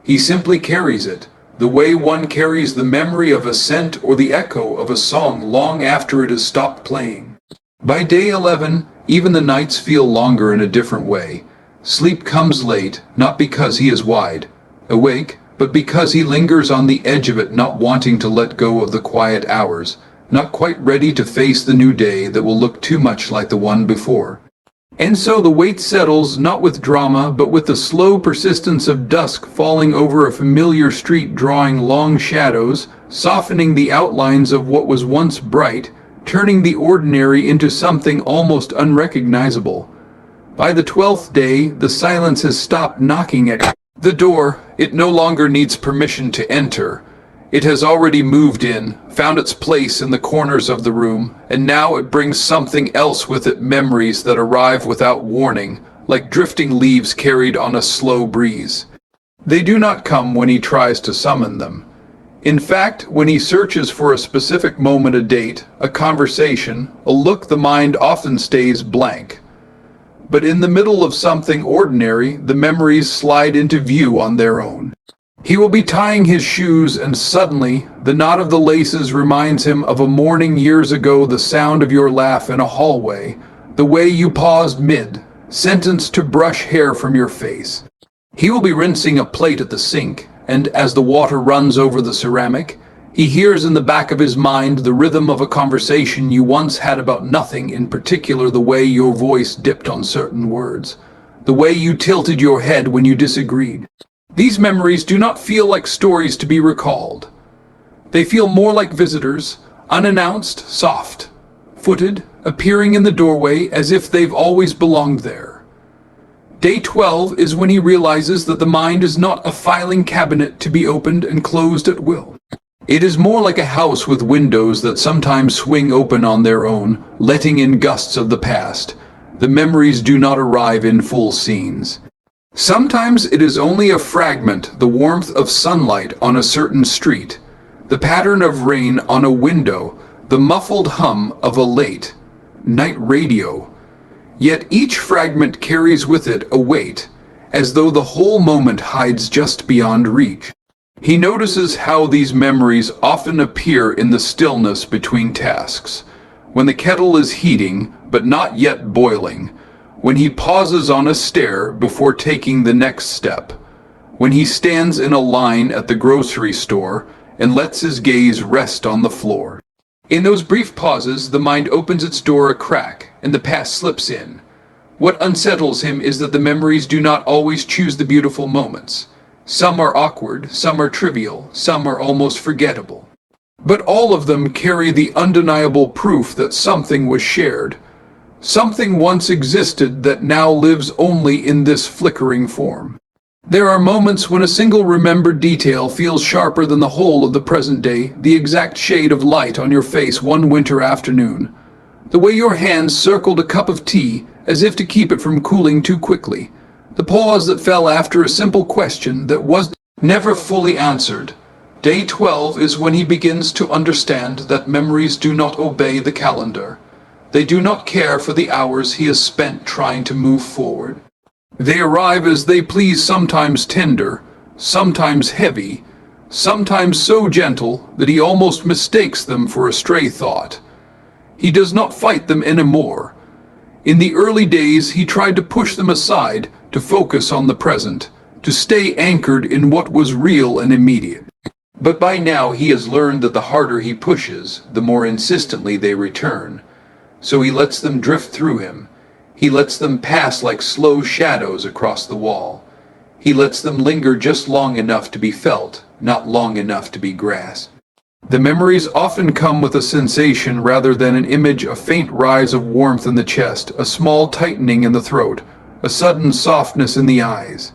He simply carries it, the way one carries the memory of a scent or the echo of a song long after it has stopped playing. By day 11, even the nights feel longer in a different way. Sleep comes late, not because he is wide awake, but because he lingers on the edge of it, not wanting to let go of the quiet hours, not quite ready to face the new day that will look too much like the one before. And so the weight settles, not with drama, but with the slow persistence of dusk falling over a familiar street, drawing long shadows, softening the outlines of what was once bright, turning the ordinary into something almost unrecognizable. By the 12th day, the silence has stopped knocking at the door. It no longer needs permission to enter. It has already moved in, found its place in the corners of the room, and now it brings something else with it, memories that arrive without warning, like drifting leaves carried on a slow breeze. They do not come when he tries to summon them. In fact, when he searches for a specific moment, a date, a conversation, a look, the mind often stays blank. But in the middle of something ordinary, the memories slide into view on their own. He will be tying his shoes, and suddenly, the knot of the laces reminds him of a morning years ago, the sound of your laugh in a hallway, the way you paused mid-sentence to brush hair from your face. He will be rinsing a plate at the sink, and as the water runs over the ceramic, he hears in the back of his mind the rhythm of a conversation you once had about nothing in particular, the way your voice dipped on certain words, the way you tilted your head when you disagreed. These memories do not feel like stories to be recalled. They feel more like visitors, unannounced, soft-footed, appearing in the doorway as if they've always belonged there. Day 12 is when he realizes that the mind is not a filing cabinet to be opened and closed at will. It is more like a house with windows that sometimes swing open on their own, letting in gusts of the past. The memories do not arrive in full scenes. Sometimes it is only a fragment, the warmth of sunlight on a certain street, the pattern of rain on a window, the muffled hum of a late night radio. Yet each fragment carries with it a weight, as though the whole moment hides just beyond reach. He notices how these memories often appear in the stillness between tasks, when the kettle is heating but not yet boiling, when he pauses on a stair before taking the next step, when he stands in a line at the grocery store and lets his gaze rest on the floor. In those brief pauses, the mind opens its door a crack, and the past slips in. What unsettles him is that the memories do not always choose the beautiful moments. Some are awkward, some are trivial, some are almost forgettable. But all of them carry the undeniable proof that something was shared. Something once existed that now lives only in this flickering form. There are moments when a single remembered detail feels sharper than the whole of the present day, the exact shade of light on your face one winter afternoon, the way your hands circled a cup of tea as if to keep it from cooling too quickly, the pause that fell after a simple question that was never fully answered. Day 12 is when he begins to understand that memories do not obey the calendar. They do not care for the hours he has spent trying to move forward. They arrive as they please, sometimes tender, sometimes heavy, sometimes so gentle that he almost mistakes them for a stray thought. He does not fight them anymore. In the early days, he tried to push them aside, to focus on the present, to stay anchored in what was real and immediate. But by now he has learned that the harder he pushes, the more insistently they return. So he lets them drift through him. He lets them pass like slow shadows across the wall. He lets them linger just long enough to be felt, not long enough to be grasped. The memories often come with a sensation rather than an image, a faint rise of warmth in the chest, a small tightening in the throat, a sudden softness in the eyes.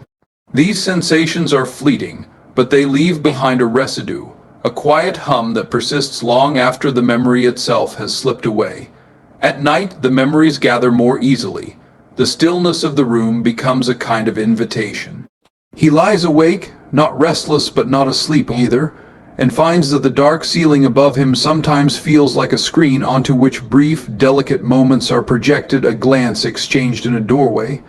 These sensations are fleeting, but they leave behind a residue, a quiet hum that persists long after the memory itself has slipped away. At night, the memories gather more easily. The stillness of the room becomes a kind of invitation. He lies awake, not restless but not asleep either, and finds that the dark ceiling above him sometimes feels like a screen onto which brief, delicate moments are projected, a glance exchanged in a doorway,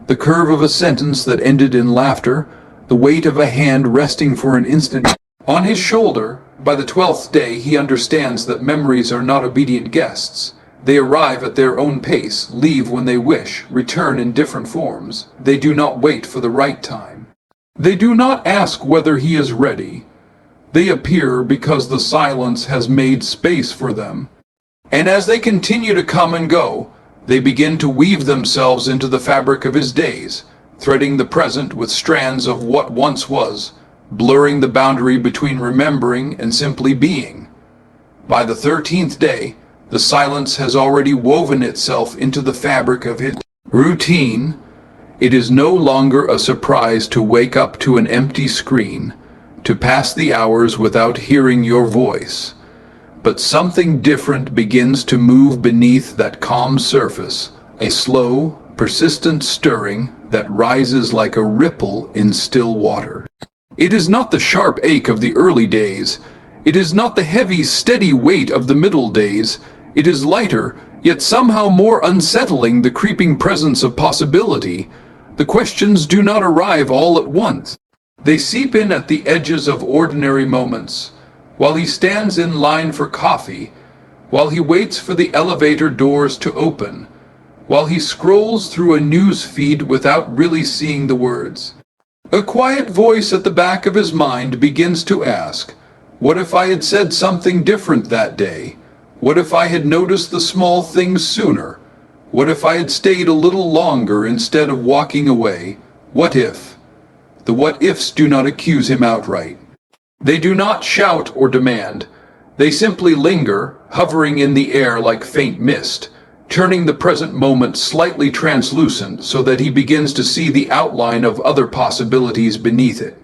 the curve of a sentence that ended in laughter, the weight of a hand resting for an instant on his shoulder. By the 12th day, he understands that memories are not obedient guests. They arrive at their own pace, leave when they wish, return in different forms. They do not wait for the right time. They do not ask whether he is ready. They appear because the silence has made space for them. And as they continue to come and go, they begin to weave themselves into the fabric of his days, threading the present with strands of what once was, blurring the boundary between remembering and simply being. By the 13th day, the silence has already woven itself into the fabric of his routine. It is no longer a surprise to wake up to an empty screen, to pass the hours without hearing your voice. But something different begins to move beneath that calm surface, a slow, persistent stirring that rises like a ripple in still water. It is not the sharp ache of the early days. It is not the heavy, steady weight of the middle days. It is lighter, yet somehow more unsettling, the creeping presence of possibility. The questions do not arrive all at once. They seep in at the edges of ordinary moments, while he stands in line for coffee, while he waits for the elevator doors to open, while he scrolls through a news feed without really seeing the words. A quiet voice at the back of his mind begins to ask, what if I had said something different that day? What if I had noticed the small things sooner? What if I had stayed a little longer instead of walking away? What if? The what-ifs do not accuse him outright. They do not shout or demand. They simply linger, hovering in the air like faint mist, turning the present moment slightly translucent so that he begins to see the outline of other possibilities beneath it.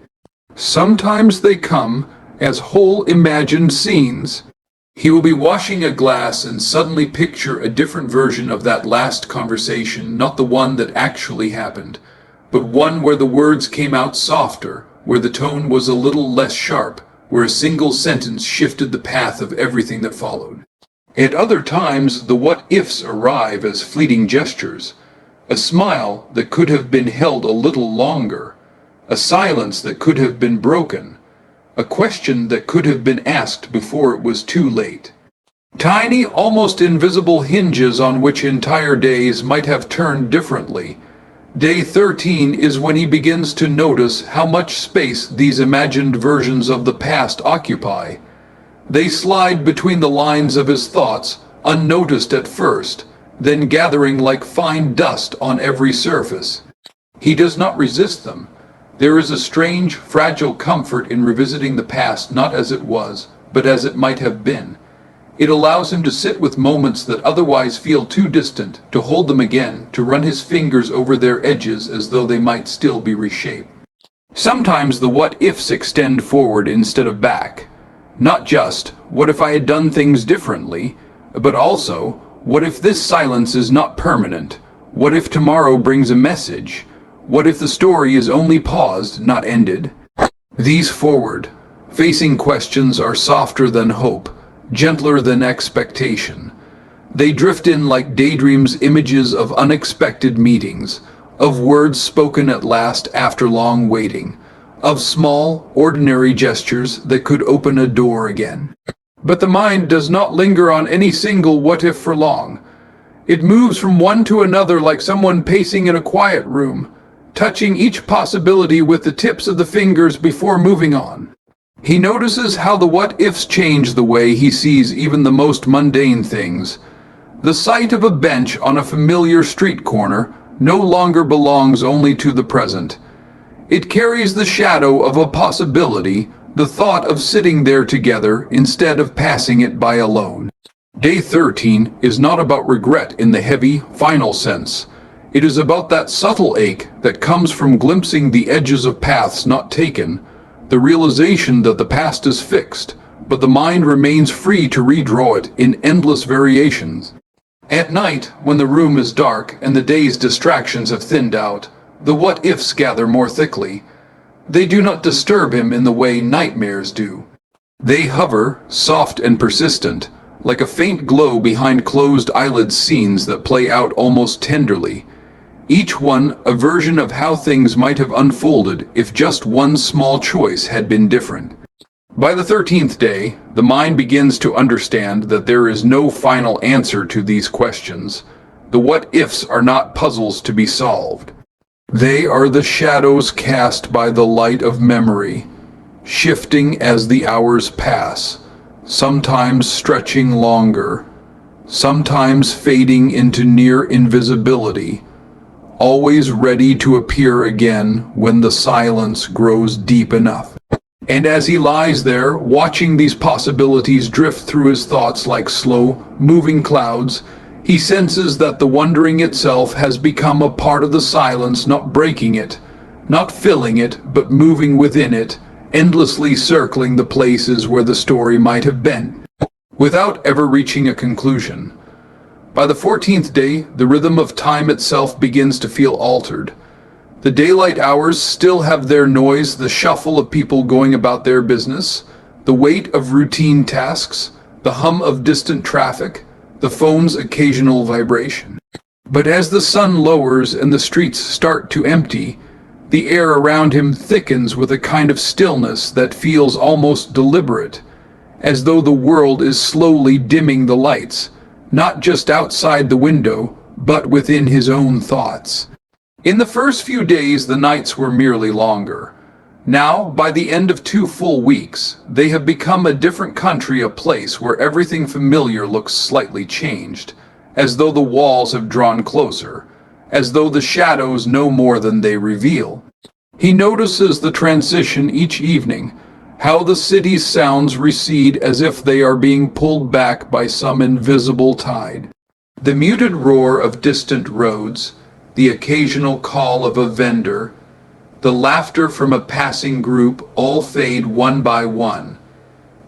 Sometimes they come as whole imagined scenes. He will be washing a glass and suddenly picture a different version of that last conversation, not the one that actually happened, but one where the words came out softer, where the tone was a little less sharp, where a single sentence shifted the path of everything that followed. At other times, the what-ifs arrive as fleeting gestures, a smile that could have been held a little longer, a silence that could have been broken, a question that could have been asked before it was too late. Tiny, almost invisible hinges on which entire days might have turned differently. Day 13 is when he begins to notice how much space these imagined versions of the past occupy. They slide between the lines of his thoughts, unnoticed at first, then gathering like fine dust on every surface. He does not resist them. There is a strange, fragile comfort in revisiting the past not as it was, but as it might have been. It allows him to sit with moments that otherwise feel too distant, to hold them again, to run his fingers over their edges as though they might still be reshaped. Sometimes the what-ifs extend forward instead of back. Not just, what if I had done things differently, but also, what if this silence is not permanent? What if tomorrow brings a message? What if the story is only paused, not ended? These forward-facing questions are softer than hope, gentler than expectation. They drift in like daydreams, images of unexpected meetings, of words spoken at last after long waiting, of small, ordinary gestures that could open a door again. But the mind does not linger on any single what-if for long. It moves from one to another like someone pacing in a quiet room, touching each possibility with the tips of the fingers before moving on. He notices how the what-ifs change the way he sees even the most mundane things. The sight of a bench on a familiar street corner no longer belongs only to the present. It carries the shadow of a possibility, the thought of sitting there together instead of passing it by alone. Day 13 is not about regret in the heavy, final sense. It is about that subtle ache that comes from glimpsing the edges of paths not taken, the realization that the past is fixed, but the mind remains free to redraw it in endless variations. At night, when the room is dark and the day's distractions have thinned out, the what-ifs gather more thickly. They do not disturb him in the way nightmares do. They hover, soft and persistent, like a faint glow behind closed eyelid scenes that play out almost tenderly. Each one a version of how things might have unfolded if just one small choice had been different. By the 13th day, the mind begins to understand that there is no final answer to these questions. The what-ifs are not puzzles to be solved. They are the shadows cast by the light of memory, shifting as the hours pass, sometimes stretching longer, sometimes fading into near invisibility, always ready to appear again when the silence grows deep enough. And as he lies there, watching these possibilities drift through his thoughts like slow, moving clouds, he senses that the wondering itself has become a part of the silence, not breaking it, not filling it, but moving within it, endlessly circling the places where the story might have been, without ever reaching a conclusion. By the 14th day, the rhythm of time itself begins to feel altered. The daylight hours still have their noise, the shuffle of people going about their business, the weight of routine tasks, the hum of distant traffic, the phone's occasional vibration. But as the sun lowers and the streets start to empty, the air around him thickens with a kind of stillness that feels almost deliberate, as though the world is slowly dimming the lights, not just outside the window, but within his own thoughts. In the first few days, the nights were merely longer. Now, by the end of 2 full weeks, they have become a different country, a place where everything familiar looks slightly changed, as though the walls have drawn closer, as though the shadows know more than they reveal. He notices the transition each evening, how the city's sounds recede as if they are being pulled back by some invisible tide. The muted roar of distant roads, the occasional call of a vendor, the laughter from a passing group all fade one by one,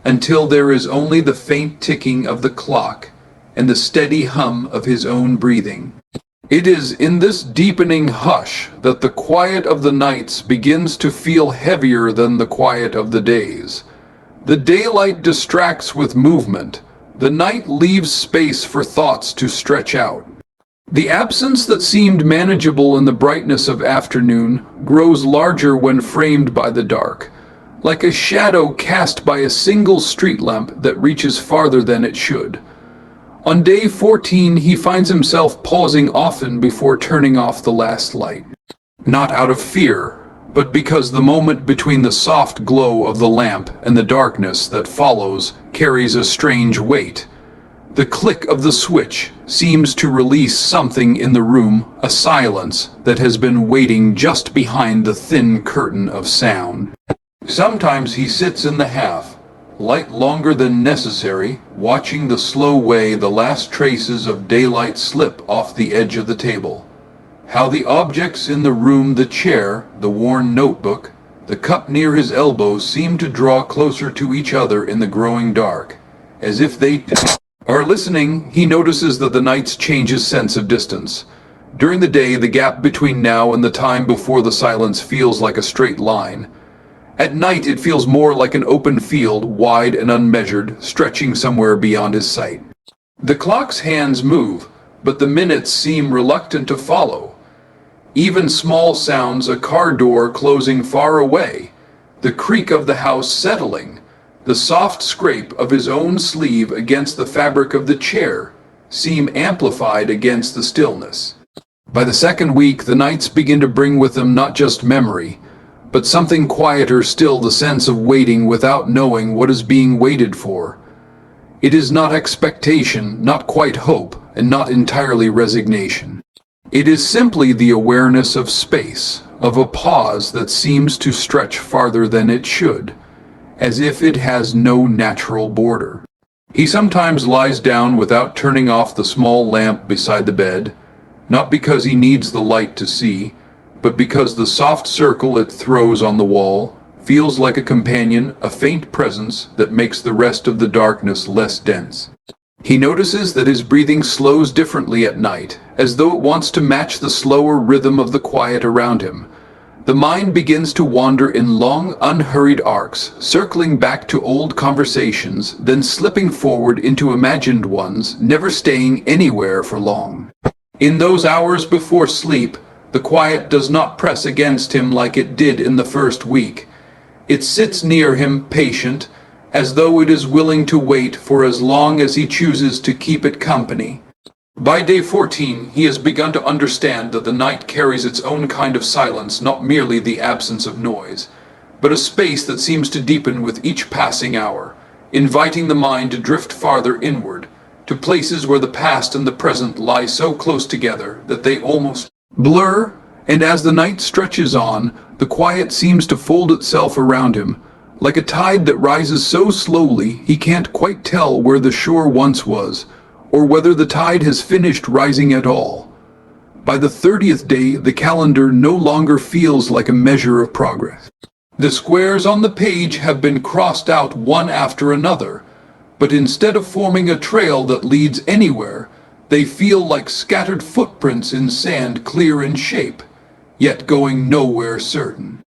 until there is only the faint ticking of the clock and the steady hum of his own breathing. It is in this deepening hush that the quiet of the nights begins to feel heavier than the quiet of the days. The daylight distracts with movement. The night leaves space for thoughts to stretch out. The absence that seemed manageable in the brightness of afternoon grows larger when framed by the dark, like a shadow cast by a single street lamp that reaches farther than it should. On day 14, he finds himself pausing often before turning off the last light. Not out of fear, but because the moment between the soft glow of the lamp and the darkness that follows carries a strange weight. The click of the switch seems to release something in the room, a silence that has been waiting just behind the thin curtain of sound. Sometimes he sits in the half, light longer than necessary, watching the slow way the last traces of daylight slip off the edge of the table. How the objects in the room, the chair, the worn notebook, the cup near his elbow seem to draw closer to each other in the growing dark, as if they are listening. He notices that the nights change his sense of distance. During the day, the gap between now and the time before the silence feels like a straight line. At night, it feels more like an open field, wide and unmeasured, stretching somewhere beyond his sight. The clock's hands move, but the minutes seem reluctant to follow. Even small sounds, a car door closing far away, the creak of the house settling, the soft scrape of his own sleeve against the fabric of the chair, seem amplified against the stillness. By the second week, the nights begin to bring with them not just memory, but something quieter still, the sense of waiting without knowing what is being waited for. It is not expectation, not quite hope, and not entirely resignation. It is simply the awareness of space, of a pause that seems to stretch farther than it should, as if it has no natural border. He sometimes lies down without turning off the small lamp beside the bed, not because he needs the light to see, but because the soft circle it throws on the wall feels like a companion, a faint presence that makes the rest of the darkness less dense. He notices that his breathing slows differently at night, as though it wants to match the slower rhythm of the quiet around him. The mind begins to wander in long, unhurried arcs, circling back to old conversations, then slipping forward into imagined ones, never staying anywhere for long. In those hours before sleep, the quiet does not press against him like it did in the first week. It sits near him, patient, as though it is willing to wait for as long as he chooses to keep it company. By day 14, he has begun to understand that the night carries its own kind of silence, not merely the absence of noise, but a space that seems to deepen with each passing hour, inviting the mind to drift farther inward, to places where the past and the present lie so close together that they almost blur. And as the night stretches on, the quiet seems to fold itself around him, like a tide that rises so slowly he can't quite tell where the shore once was, or whether the tide has finished rising at all. By the 30th day, the calendar no longer feels like a measure of progress. The squares on the page have been crossed out one after another, but instead of forming a trail that leads anywhere, they feel like scattered footprints in sand clear in shape, yet going nowhere certain.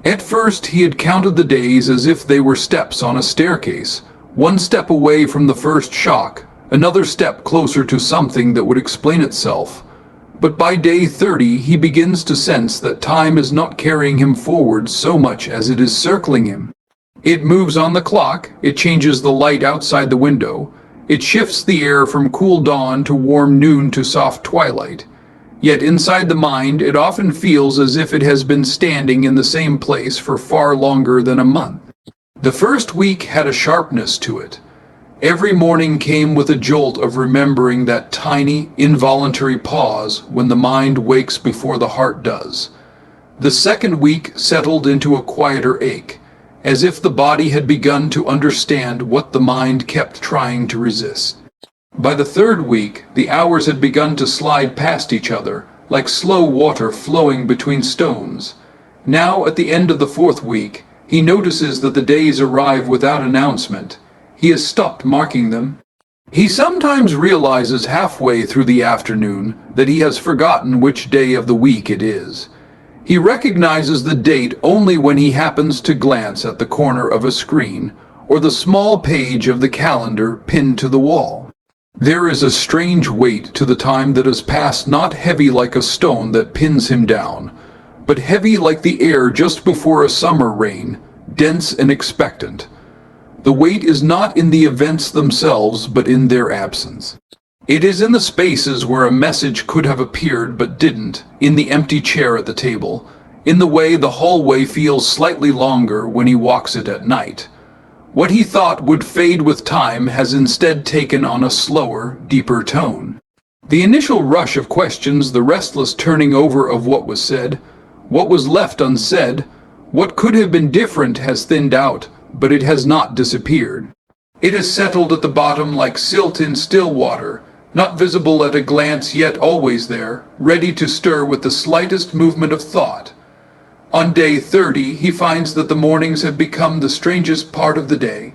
At first he had counted the days as if they were steps on a staircase, one step away from the first shock, another step closer to something that would explain itself. But by day 30 he begins to sense that time is not carrying him forward so much as it is circling him. It moves on the clock, it changes the light outside the window, it shifts the air from cool dawn to warm noon to soft twilight. Yet inside the mind it often feels as if it has been standing in the same place for far longer than a month. The first week had a sharpness to it. Every morning came with a jolt of remembering that tiny, involuntary pause when the mind wakes before the heart does. The second week settled into a quieter ache, as if the body had begun to understand what the mind kept trying to resist. By the third week, the hours had begun to slide past each other, like slow water flowing between stones. Now, at the end of the fourth week, he notices that the days arrive without announcement. He has stopped marking them. He sometimes realizes halfway through the afternoon that he has forgotten which day of the week it is. He recognizes the date only when he happens to glance at the corner of a screen or the small page of the calendar pinned to the wall. There is a strange weight to the time that has passed, not heavy like a stone that pins him down, but heavy like the air just before a summer rain, dense and expectant. The weight is not in the events themselves, but in their absence. It is in the spaces where a message could have appeared but didn't, in the empty chair at the table, in the way the hallway feels slightly longer when he walks it at night. What he thought would fade with time has instead taken on a slower, deeper tone. The initial rush of questions, the restless turning over of what was said, what was left unsaid, what could have been different has thinned out, but it has not disappeared. It has settled at the bottom like silt in still water, not visible at a glance yet always there, ready to stir with the slightest movement of thought. On day 30 he finds that the mornings have become the strangest part of the day.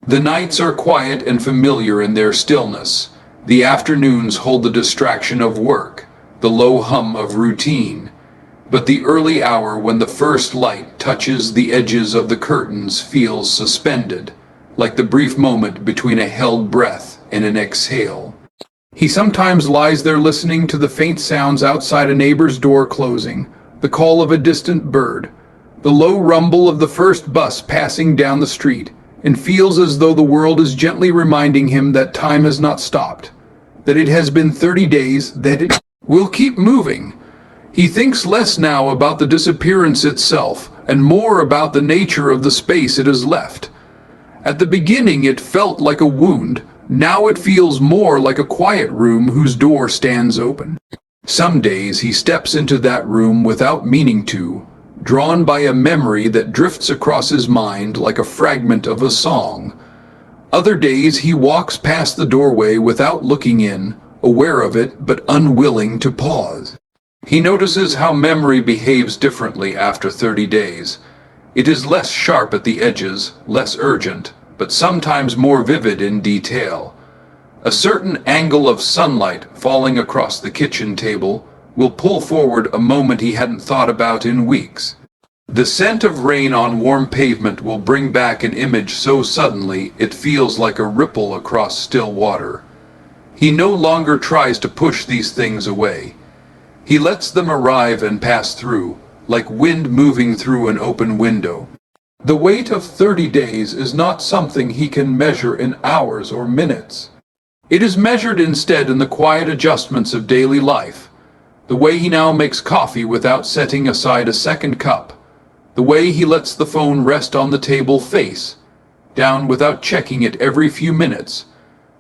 The nights are quiet and familiar in their stillness. The afternoons hold the distraction of work, the low hum of routine. But the early hour when the first light touches the edges of the curtains feels suspended, like the brief moment between a held breath and an exhale. He sometimes lies there listening to the faint sounds outside a neighbor's door closing, the call of a distant bird, the low rumble of the first bus passing down the street, and feels as though the world is gently reminding him that time has not stopped, that it has been 30 days, that it will keep moving. He thinks less now about the disappearance itself, and more about the nature of the space it has left. At the beginning it felt like a wound, now it feels more like a quiet room whose door stands open. Some days he steps into that room without meaning to, drawn by a memory that drifts across his mind like a fragment of a song. Other days he walks past the doorway without looking in, aware of it but unwilling to pause. He notices how memory behaves differently after 30 days. It is less sharp at the edges, less urgent, but sometimes more vivid in detail. A certain angle of sunlight falling across the kitchen table will pull forward a moment he hadn't thought about in weeks. The scent of rain on warm pavement will bring back an image so suddenly it feels like a ripple across still water. He no longer tries to push these things away. He lets them arrive and pass through, like wind moving through an open window. The weight of 30 days is not something he can measure in hours or minutes. It is measured instead in the quiet adjustments of daily life. The way he now makes coffee without setting aside a second cup. The way he lets the phone rest on the table face down without checking it every few minutes.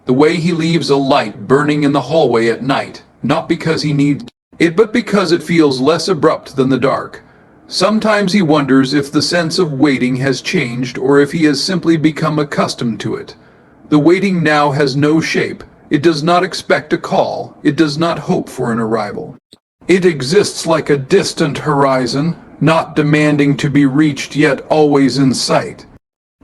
The way he leaves a light burning in the hallway at night, not because he needs it, but because it feels less abrupt than the dark. Sometimes he wonders if the sense of waiting has changed or if he has simply become accustomed to it. The waiting now has no shape. It does not expect a call. It does not hope for an arrival. It exists like a distant horizon, not demanding to be reached yet always in sight.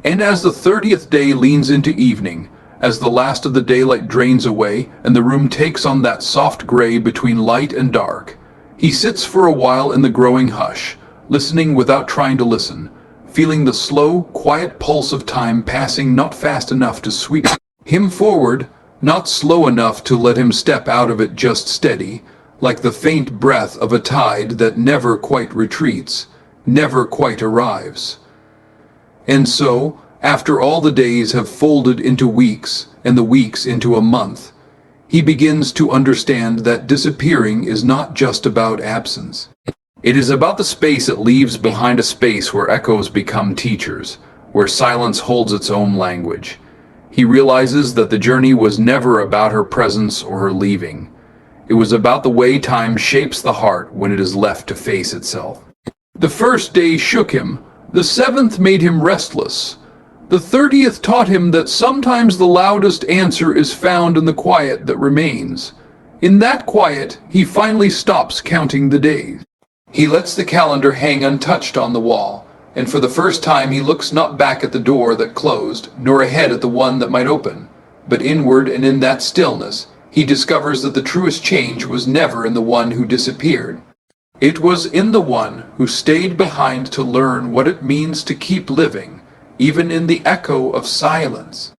And as the 30th day leans into evening, as the last of the daylight drains away and the room takes on that soft gray between light and dark, he sits for a while in the growing hush, listening without trying to listen, feeling the slow, quiet pulse of time passing, not fast enough to sweep him forward, not slow enough to let him step out of it, just steady, like the faint breath of a tide that never quite retreats, never quite arrives. And so, after all the days have folded into weeks and the weeks into a month, he begins to understand that disappearing is not just about absence. It is about the space it leaves behind, a space where echoes become teachers, where silence holds its own language. He realizes that the journey was never about her presence or her leaving. It was about the way time shapes the heart when it is left to face itself. The first day shook him. The 7th made him restless. The 30th taught him that sometimes the loudest answer is found in the quiet that remains. In that quiet, he finally stops counting the days. He lets the calendar hang untouched on the wall, and for the first time he looks not back at the door that closed, nor ahead at the one that might open, but inward, and in that stillness, he discovers that the truest change was never in the one who disappeared. It was in the one who stayed behind to learn what it means to keep living, even in the echo of silence.